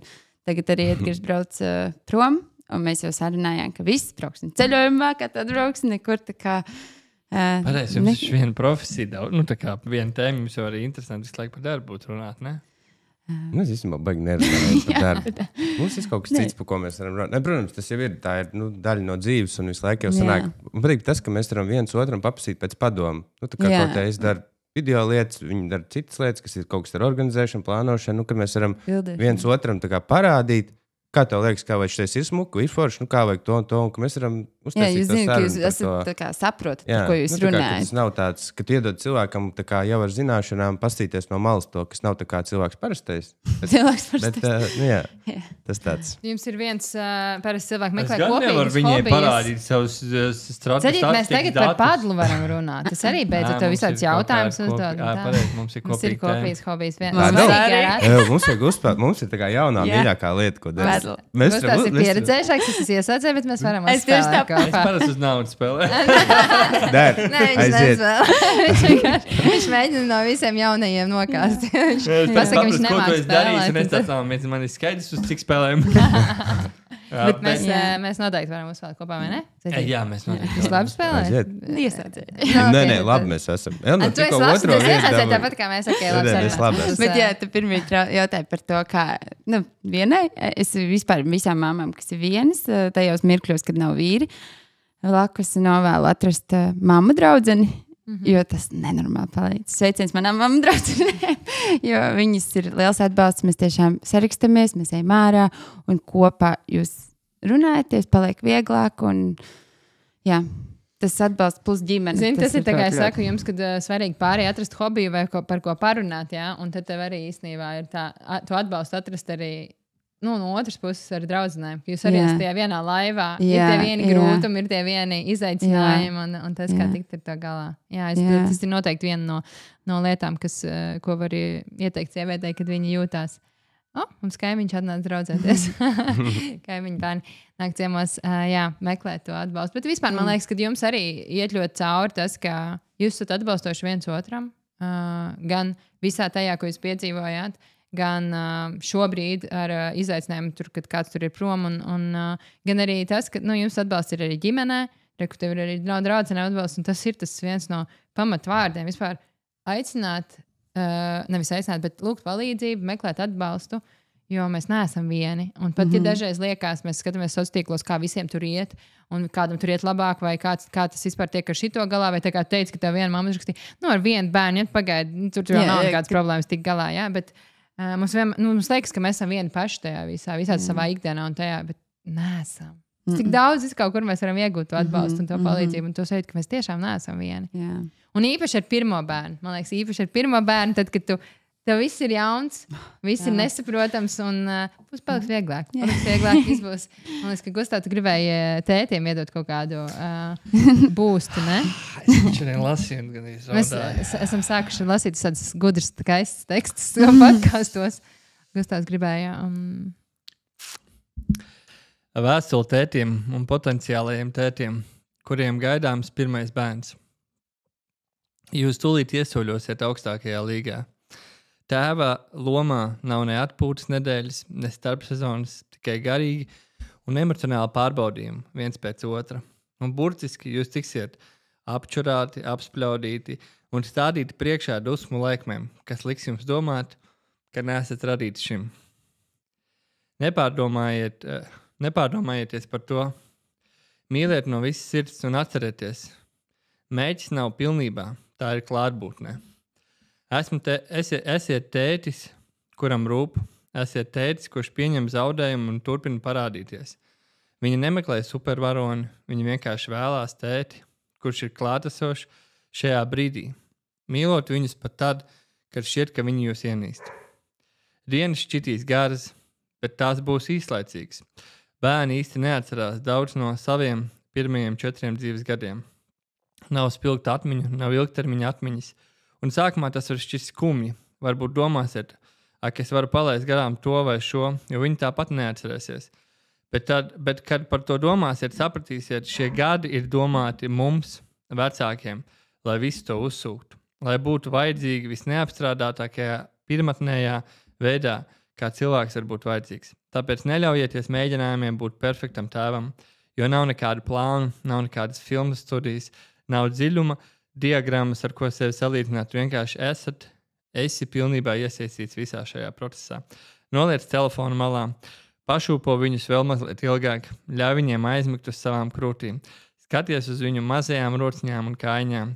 tagad arī Edgars brauc prom, un mēs jau sarunājām, ka viss brauksim ceļojumā, kad atbrauksim nekur tā kā. Pareizi, jums ir viena profesija daudz. Tā kā viena tēma jums jau arī interesanti visu laiku par darbu būtu runāt, ne? Mēs īstenībā baigi nerunājam par darbu. Mums ir kaut kas cits, par ko mēs varam runāt. Protams, tas jau ir, tā ir daļa no dzīves, un visu laiku jau sanāk. Man patīk tas, ka mēs varam viens otram papasīt pēc padomu. Tā kā kaut es daru video lietas, viņi dara citas lietas, kas ir kaut kas ar organizēšanu, plānošanu, kad mēs varam viens otram tā kā parādīt. Kā tev liekas, kā vai šis ir smuku, ir forši, kā vajag to un to, un ka mēs varam uztaisīt to sarunu. Jā, jūs zināt, ka jūs esat tā kā saprotat, par ko jūs runājat. Tas nav tāds, ka tu iedod cilvēkam tā kā jau ar zināšanām pastīties no malas to, kas nav tā kā cilvēks parastais. Cilvēks parastais. Jā, tas tāds. Jums ir viens parasts cilvēks meklē kopīgas hobijas. Es gan nevaru viņai parādīt savus stratēģijas. Ceļīt, mēs tagad par padlu varam runāt. Tas arī beidzot tev visāds jautājums uzdod. Mums ir kopīgas hobijas. Mums ir tā kā jaunā mīļākā lieta, ko darīt. Mēs esam pieredzējušāks, es esmu iesādzējis, bet mēs varam atspēlēt. Es parasti uz naudu spēlēju. Nē, viņš nespēlē. Viņš mēģina no visiem jaunajiem nokāst. Viņš pasaka, viņš nemāk spēlēt. Man ir skaidrs, uz cik spēlēm. Bet mēs noteikti varam uzspēlēt kopā, vai ne? Jā, mēs noteikti. Jūs labi spēlējat? Iesādzēju. Nē, labi, mēs esam. Tu esi labs, tu iesādzēji tāpat, kā mēs labi. Bet jā, tu pirmie jautāji par to, kā vienai, es vispār visām māmām, kas ir vienas, tajos mirkļos, kad nav vīri, lakus novēlu atrast mammu draudzeni, jo tas nenormāli palīdz. Sveiciens manām mammu draudzenēm, jo viņas ir liels atbalsts, mēs tiešām sarakstamies, mēs ejam ārā un kopā jūs runājaties, paliek vieglāk un jā, tas atbalsts plus ģimene. Zini, tas ir tā kā es saku jums, kad svarīgi pārējai atrast hobiju vai par ko parunāt, jā, un tad tev arī īstenībā ir tā, tu atbalstu atrast arī no otras puses ar draudzenēm, ka jūs arī esat tajā vienā laivā. Ir tie vieni grūtumi, ir tie vieni izaicinājumi, un tas, kā tikt ar to galā. Jā, tas ir noteikti viena no lietām, ko var ieteikt sievietei, kad viņi jūtās. Mums kaimiņš atnāca draudzēties. Kaimiņu bērni nāk ciemos, meklēt to atbalstu. Bet vispār man liekas, ka jums arī iet ļoti cauri tas, ka jūs esat atbalstoši viens otram, gan visā tajā, ko jūs piedzīvojāt, gan šobrīd ar izaicinājumu, kad kāds tur ir prom, un gan arī tas, ka jums atbalsts ir arī ģimenē, ka tev ir arī draudzene atbalsts, un tas ir tas viens no pamatvārdiem. Vispār aicināt, nevis aicināt, bet lūgt palīdzību, meklēt atbalstu, jo mēs neesam vieni. Un pat, ja dažreiz liekas, mēs skatāmies sociālos tīklos, kā visiem tur iet, un kādam tur iet labāk, vai kā tas vispār tiek ar šito galā, vai tā kā teica, ka tev viena mamma rakstīja, ar vienu bērnu iet pagaidi, tur jau nav nekādas problēmas tik galā, jā, bet mums liekas, ka mēs esam vieni paši tajā visā savā ikdienā un tajā, bet neesam. Cik daudz kaut kur mēs varam iegūt to atbalstu un to palīdzību, un to sajūt, ka mēs tiešām neesam vieni. Jā. Un īpaši ar pirmo bērnu. Man liekas, īpaši ar pirmo bērnu, tad, kad tev viss ir jauns, viss ir nesaprotams, un būs paliks vieglāk. Viss būs. Man liekas, ka Gustav, tu gribēji tētiem iedot kaut kādu boostu, ne? Es šodien lasīju, gan izraudāju. Mēs esam sākuši lasīt tādus gudrus skaistus tekstus podkastos. Gustavs gribēja... Vēstuli tētiem un potenciālajiem tētiem, kuriem gaidāms pirmais bērns. Jūs tūlīt iesoļosiet augstākajā līgā. Tēva lomā nav ne atpūtas nedēļas, ne starpsezonas, tikai garīgi un emocionāli pārbaudījumi viens pēc otra. Un burtiski jūs tiksiet apčurāti, apspļaudīti un stādīti priekšā dusmu laikmēm, kas liks jums domāt, ka neesat radīti šim. Nepārdomājieties par to. Mīliet no visas sirds un atcerieties. Mēģis nav pilnībā, tā ir klātbūtnē. Esiet tētis, kuram rūp. Esiet tētis, kurš pieņem zaudējumu un turpina parādīties. Viņa nemeklē supervaroni, viņa vienkārši vēlās tēti, kurš ir klātesošs šajā brīdī. Mīlot viņus pat tad, kad šķiet, ka viņi jūs ienīst. Dienas šķitīs garas, bet tās būs īslaicīgas. Bērni īsti neatcerās daudz no saviem pirmajiem 4 dzīves gadiem. Nav spilgta atmiņu, nav ilgtermiņa atmiņas. Un sākumā tas var šķist skumji. Varbūt domāsiet, ak, es varu palaist garām to vai šo, jo viņi tāpat neatcerēsies. Bet kad par to domāsiet, sapratīsiet, šie gadi ir domāti mums, vecākiem, lai visu to uzsūktu. Lai būtu vajadzīgi visneapstrādātākajā, pirmatnējā veidā, kā cilvēks var būt vajadzīgs. Tāpēc neļaujieties mēģinājumiem būt perfektam tēvam, jo nav nekāda plāna, nav nekādas filmas studijas, nav dziļuma, diagrammas, ar ko sevi salīdzināt. Vienkārši esi pilnībā iesaistīts visā šajā procesā. Noliec telefonu malā, pašūpo viņus vēl mazliet ilgāk, ļauj viņiem aizmigt uz savām krūtīm. Skaties uz viņu mazajām rociņām un kājņām,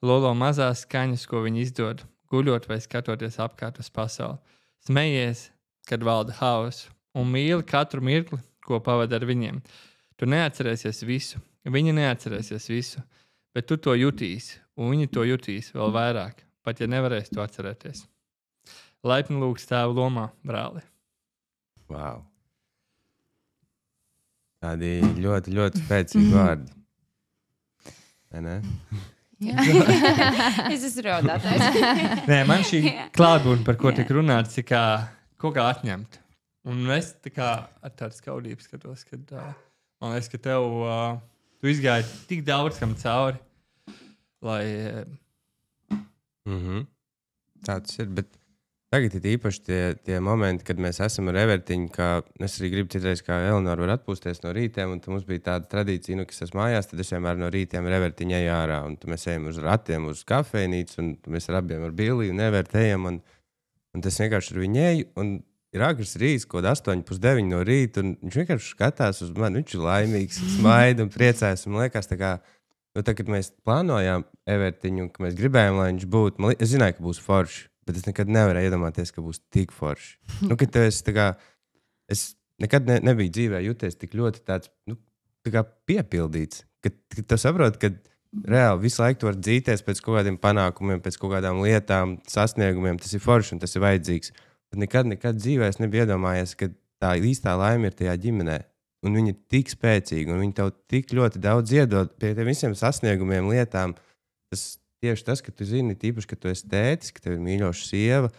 lolo mazās skaņas, ko viņi izdod, guļot vai skatoties apkārt uz pasauli. Smejies, kad valda hauss, un mīli katru mirkli, ko pavadi ar viņiem. Tu neatcerēsies visu, viņi neatcerēsies visu, bet tu to jutīsi, un viņi to jutīs vēl vairāk, pat ja nevarēs to atcerēties. Laipni lūgts tēva lomā, brāli. Wow. Tādi ļoti, ļoti spēcīgi vārdi. Vai ne? Es esmu raudātājs. Nē, man šī klātbūtne, par ko tik runāts, ir kā kaut kā atņemta. Un es tā kā ar tādu skaudību skatos, kad man liekas, ka tu izgāji tik daudz kam cauri, lai... Tāds ir, bet tagad ir īpaši tie momenti, kad mēs esam ar Evertiņu, ka es arī gribu citreiz, kā Elinora var atpūsties no rītiem, un mums bija tāda tradīcija, kas esmu mājās, tad es vienmēr no rītiem ar Evertiņu eju ārā, un mēs ejam uz ratiem, uz kafejnīcu, un mēs ar abiem ar Billiju un Evertu ejam, un tas vienkārši ar viņu eju, un ir agrs rīts, kaut 8:30 no rīta, un viņš vienkārši skatās uz mani, viņš ir laimīgs, smaida un priecājas, un man liekas tā kā, kad mēs plānojām Evertiņu, un ka mēs gribējām, lai viņš būtu, es zināju, ka būs forši, bet es nekad nevarēju iedomāties, ka būs tik forši. Kad tev esi tā kā, es nekad nebiju dzīvē jūties tik ļoti tāds, tā kā piepildīts, kad tu saproti, ka reāli visu laiku tu vari dzīties pēc kaut kādiem panākumiem, pēc kaut kādām lietām, sasniegumiem, tas ir forši un tas ir vajadzīgs. Bet nekad dzīvē es nebiju iedomājies, ka tā īstā laime ir tajā ģimenē. Un viņi ir tik spēcīgi, un viņi tev tik ļoti daudz iedod pie tiem visiem sasniegumiem, lietām. Tieši tas, ka tu zini, tīpaši, ka tu esi tētis, ka tev ir mīļoša sieva,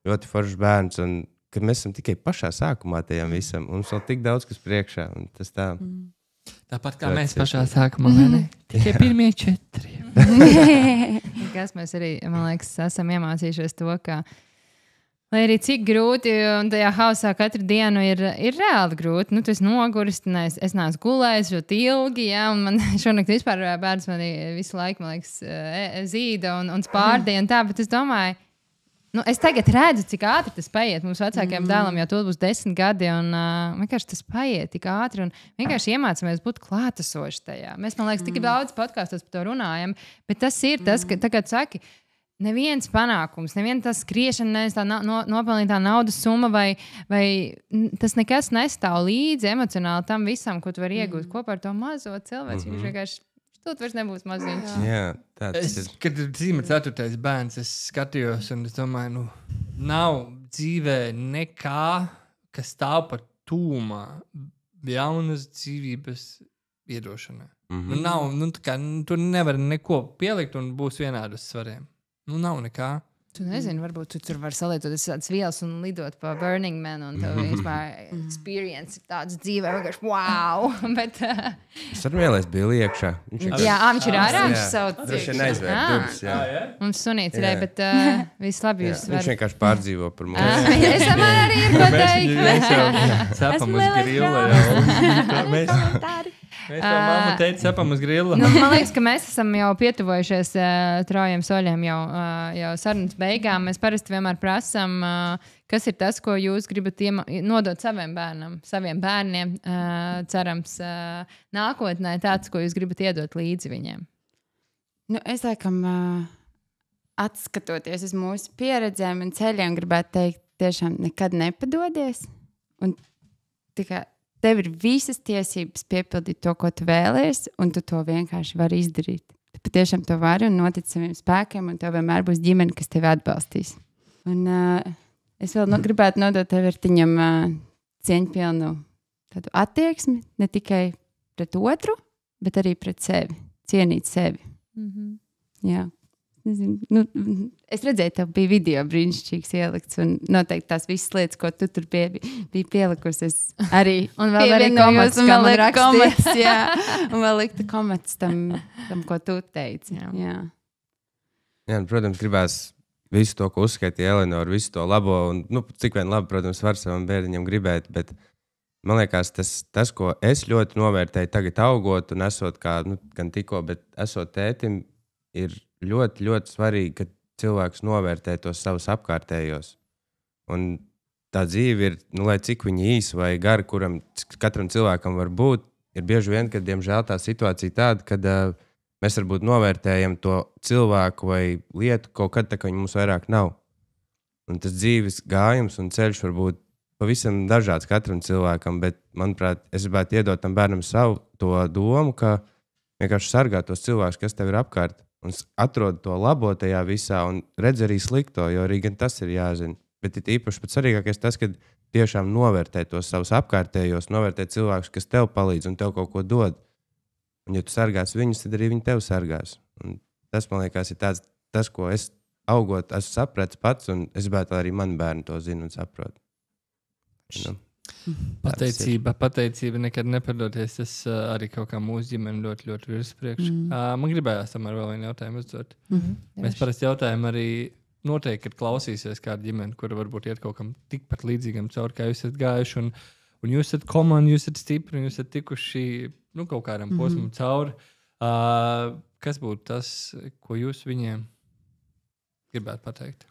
ļoti foršs bērns, un ka mēs esam tikai pašā sākumā tajam visam, un mums vēl tik daudz, kas priekšā. Un tas tā. Tāpat kā mēs pašā sākumā, ne? Tikai pirmie 4. Kas mēs arī, man liekas, esam iemācījušies to, ka lai arī cik grūti, un tajā hausā katru dienu ir reāli grūti. Tu esi noguris, es neesmu gulējis ļoti ilgi, ja, un man šonakt vispār bērns mani visu laiku, man liekas, zīda un spārdīja un tā, bet es domāju, es tagad redzu, cik ātri tas paiet. Mums vecākajam dēlam jau būs 10 gadi, un vienkārši tas paiet tik ātri, un vienkārši iemācāmies būt klātesoši tajā. Mēs, man liekas, tik daudz podkāstos par to runājam, bet tas ir tas, ka tagad saki, neviens panākums, neviena tā skriešana, tā nopelnītā naudas summa vai tas nekas nestāv līdzi emocionāli tam visam, ko tu vari iegūt kopā ar to mazo cilvēku. Viņš vienkārši šķiet vairs nebūs maziņš. Jā, tāds ir. Kad ir dzīve 4. bērns, es skatījos un es domāju, nav dzīvē nekā, kas stāv par tūmā jaunas dzīvības iedošanai. Nav, tu nevari neko pielikt un būs vienādi uz svariem. Nav nekā. Tu nezini, varbūt tu tur vari salietoties tādas vielas un lidot pa Burning Man, un tev vispār experience ir tāds dzīvē, vienkārši wow! Bet, es arī vēlēs Billy iekšā. Viņš ir ārā, viņš sauc. Viņš ir neizvērt durvis, jā. Mums sunīts ir, bet viss labi jūs varat. Viņš vienkārši pārdzīvo par mums. Es arī ir pateikt. Mēs jau cepam uz grilla. Mēs jau mamma teica, cepam uz grilla. Man liekas, ka mēs esam jau pietuvojušies traujiem soļiem jau sarunas beigām. Mēs parasti vienmēr prasam, kas ir tas, ko jūs gribat nodot saviem bērniem, cerams, nākotnē tāds, ko jūs gribat iedot līdzi viņiem. Es laikam, atskatoties uz mūsu pieredzēm un ceļiem, gribētu teikt, tiešām nekad nepadodies. Un tikai tev ir visas tiesības piepildīt to, ko tu vēlies, un tu to vienkārši vari izdarīt. Tu patiešām to vari un notic saviem spēkiem, un tev vienmēr būs ģimene, kas tevi atbalstīs. Un es vēl gribētu nodot tev Vertiņam cieņpilnu tādu attieksmi, ne tikai pret otru, bet arī pret sevi. Cienīt sevi. Jā. Es redzēju, tev bija video brīnišķīgs ielikts, un noteikti tās visas lietas, ko tu tur biji pielikusi, es arī un vēl arī komats, un vēl liku komats, jā. Un vēl liktu komats tam, ko tu teici. Jā, protams, gribās visu to, ko uzskaitīja Eleonora, visu to labo, un cik vien labi, protams, var savam bērniņam gribēt, bet man liekas, tas, ko es ļoti novērtēju tagad augot un esot kā, gan tikko, bet esot tētim, ir ļoti, ļoti svarīgi, ka cilvēks novērtē tos savus apkārtējos. Un tā dzīve ir, lai cik viņa īsa vai gara, kuram katram cilvēkam var būt, ir bieži vien, kad, diemžēl, tā situācija tāda, kad mēs varbūt novērtējam to cilvēku vai lietu kaut kad tā, ka viņa mums vairāk nav. Un tas dzīves gājums un ceļš var būt pavisam dažāds katram cilvēkam, bet, manuprāt, es gribētu iedot tam bērnam savu to domu, ka vienkārši sargā tos cilvēkus, kas tev ir apkārt. Un atrod to labo tajā visā un redz arī slikto, jo arī gan tas ir jāzina. Bet ir īpaši pats svarīgākais tas, ka tiešām novērtē tos savus apkārtējos, novērtē cilvēkus, kas tev palīdz un tev kaut ko dod. Un ja tu sargās viņus, tad arī viņi tev sargās. Un tas, man liekas, ir tas, ko es augot, esmu sapratis pats, un es gribētu, lai arī mani bērni to zina un saprot. Pateicība nekad nepadoties. Tas arī kaut kā mūsu ģimene ļoti, ļoti virs priekš. Man gribējās tomēr vēl vienu jautājumu uzdot. Mēs parasti jautājam arī noteikti, kad klausīsies kāda ģimene, kura varbūt iet kaut kam tikpat līdzīgam cauri, kā jūs esat gājuši. Un jūs esat komandi, jūs esat stipri, jūs esat tikuši kaut kādam posmam cauri. Kas būtu tas, ko jūs viņiem gribētu pateikt?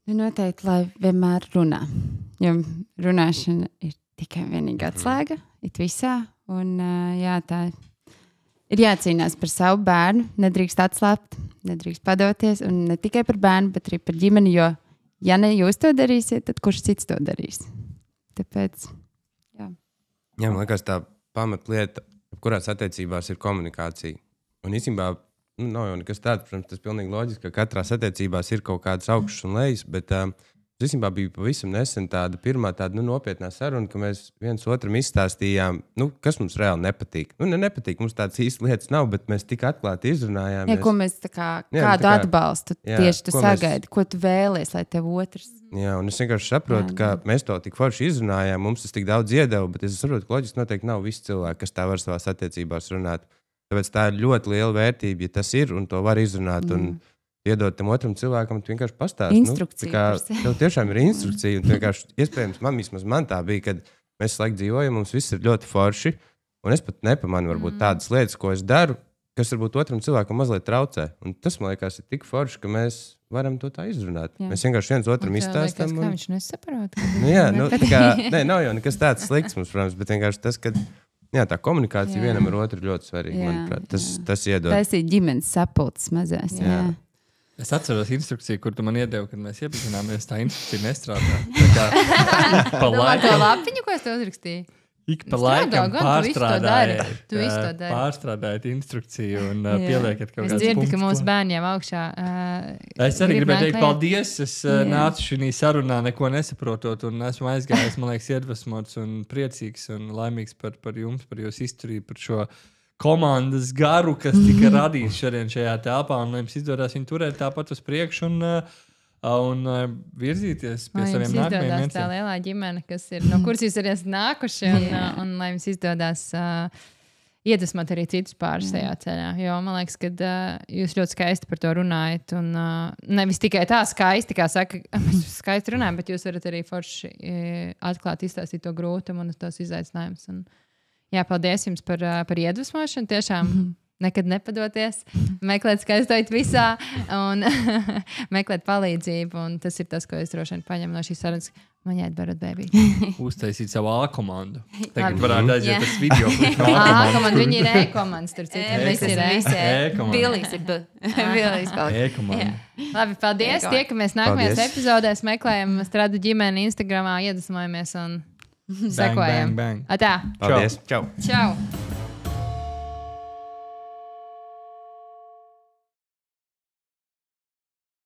Noteikti, lai vienmēr runā. Jo runāšana ir tikai vienīga atslēga, it visā. Un tā ir jācīnās par savu bērnu, nedrīkst atslāpt, nedrīkst padoties. Un ne tikai par bērnu, bet arī par ģimeni, jo ja ne jūs to darīsiet, tad kurš cits to darīs? Tāpēc, jā. Jā, man liekas, tā pamatlieta, kurās attiecībās ir komunikācija. Un īstenībā nav jau nekas tāds, protams, tas ir pilnīgi loģiski, ka katrās attiecībās ir kaut kādas augšas un lejas, bet īstenībā bija pavisam nesen tāda pirmā tāda nopietnā saruna, ka mēs viens otram izstāstījām, kas mums reāli nepatīk. Nepatīk, mums tādas īstas lietas nav, bet mēs tik atklāti izrunājām. Jā, ko mēs kādu atbalstu tieši tu sagaidi, ko tu vēlies, lai tev otrs. Jā, un es vienkārši saprotu, ka mēs to tik forši izrunājām, mums tas tik daudz iedeva, bet es saprotu, ka loģiski noteikti nav visi cilvēki, kas tā var savās attiecībās runāt. Tāpēc tā ir ļoti liela vērtība, ja tas ir un to var izrunāt un iedot tam otram cilvēkam, tu vienkārši pastāsti. Instrukcija. Tev tiešām ir instrukcija. Un vienkārši, iespējams, man tā bija, kad mēs laikam dzīvojam, mums viss ir ļoti forši. Un es pat nepamanu varbūt tādas lietas, ko es daru, kas varbūt otram cilvēkam mazliet traucē. Un tas, man liekas, ir tik forši, ka mēs varam to tā izrunāt. Jā. Mēs vienkārši viens otram izstāstam. Kā viņš nesaprot? Nav jau nekas tāds slikts mums, protams, bet vienkārši tas, ka tā komunikācija vienam ar otru ir ļoti svarīga, manuprāt. Tas iedod. Tas ir ģimenes sapulces mazās. Jā. Es atceros instrukciju, kur tu man iedevi, kad mēs iepazināmies. Tā instrukcija nestrādā. Pa laikam. Tā lapiņu, ko es te uzrakstīju? Ik pa laikam pārstrādājat instrukciju un pieliekat kaut kādas punktus. Es dzirdu, ka mūsu bērniem augšā es arī gribēju teikt paldies. Es nācu šī sarunā neko nesaprotot un esmu aizgājis, man liekas, iedvesmots un priecīgs un laimīgs par jums, par jūsu izturību, par šo komandas garu, kas tika radīts šodien šajā telpā un jums izdodas viņu turēt tāpat uz priekšu un virzīties pie saviem nākamajiem mēnešiem. Tā lielā ģimene, no kuras jūs arī esat nākuši, un lai jums izdodas iedvesmot arī citus pāris tajā ceļā. Jo man liekas, ka jūs ļoti skaisti par to runājat. Un nevis tikai tā skaisti, kā saka, mēs skaisti runājam, bet jūs varat arī forši atklāt izstāstīt to grūtumu un tos izaicinājumus. Jā, paldies jums par iedvesmošanu. Tiešām. Nekad nepadoties, meklēt skaistoju visā un meklēt palīdzību. Un tas ir tas, ko es droši vien paņemu no šīs sarunas. Man jāatbarot bēbī. Uztaisīt savu A-komandu. Tagad varētu aiziet tas video. A-komandu, viņi ir E-komandas. Tur citu. Visi ir E-komandas. Bilis ir E-komanda. Labi, paldies. Tiekamies nākamajās epizodēs. Meklējam Stradu ģimeni Instagramā, iedvesmojamies un Sekojam. Bang, bang, bang. Atā. Paldies! Čau! Čau!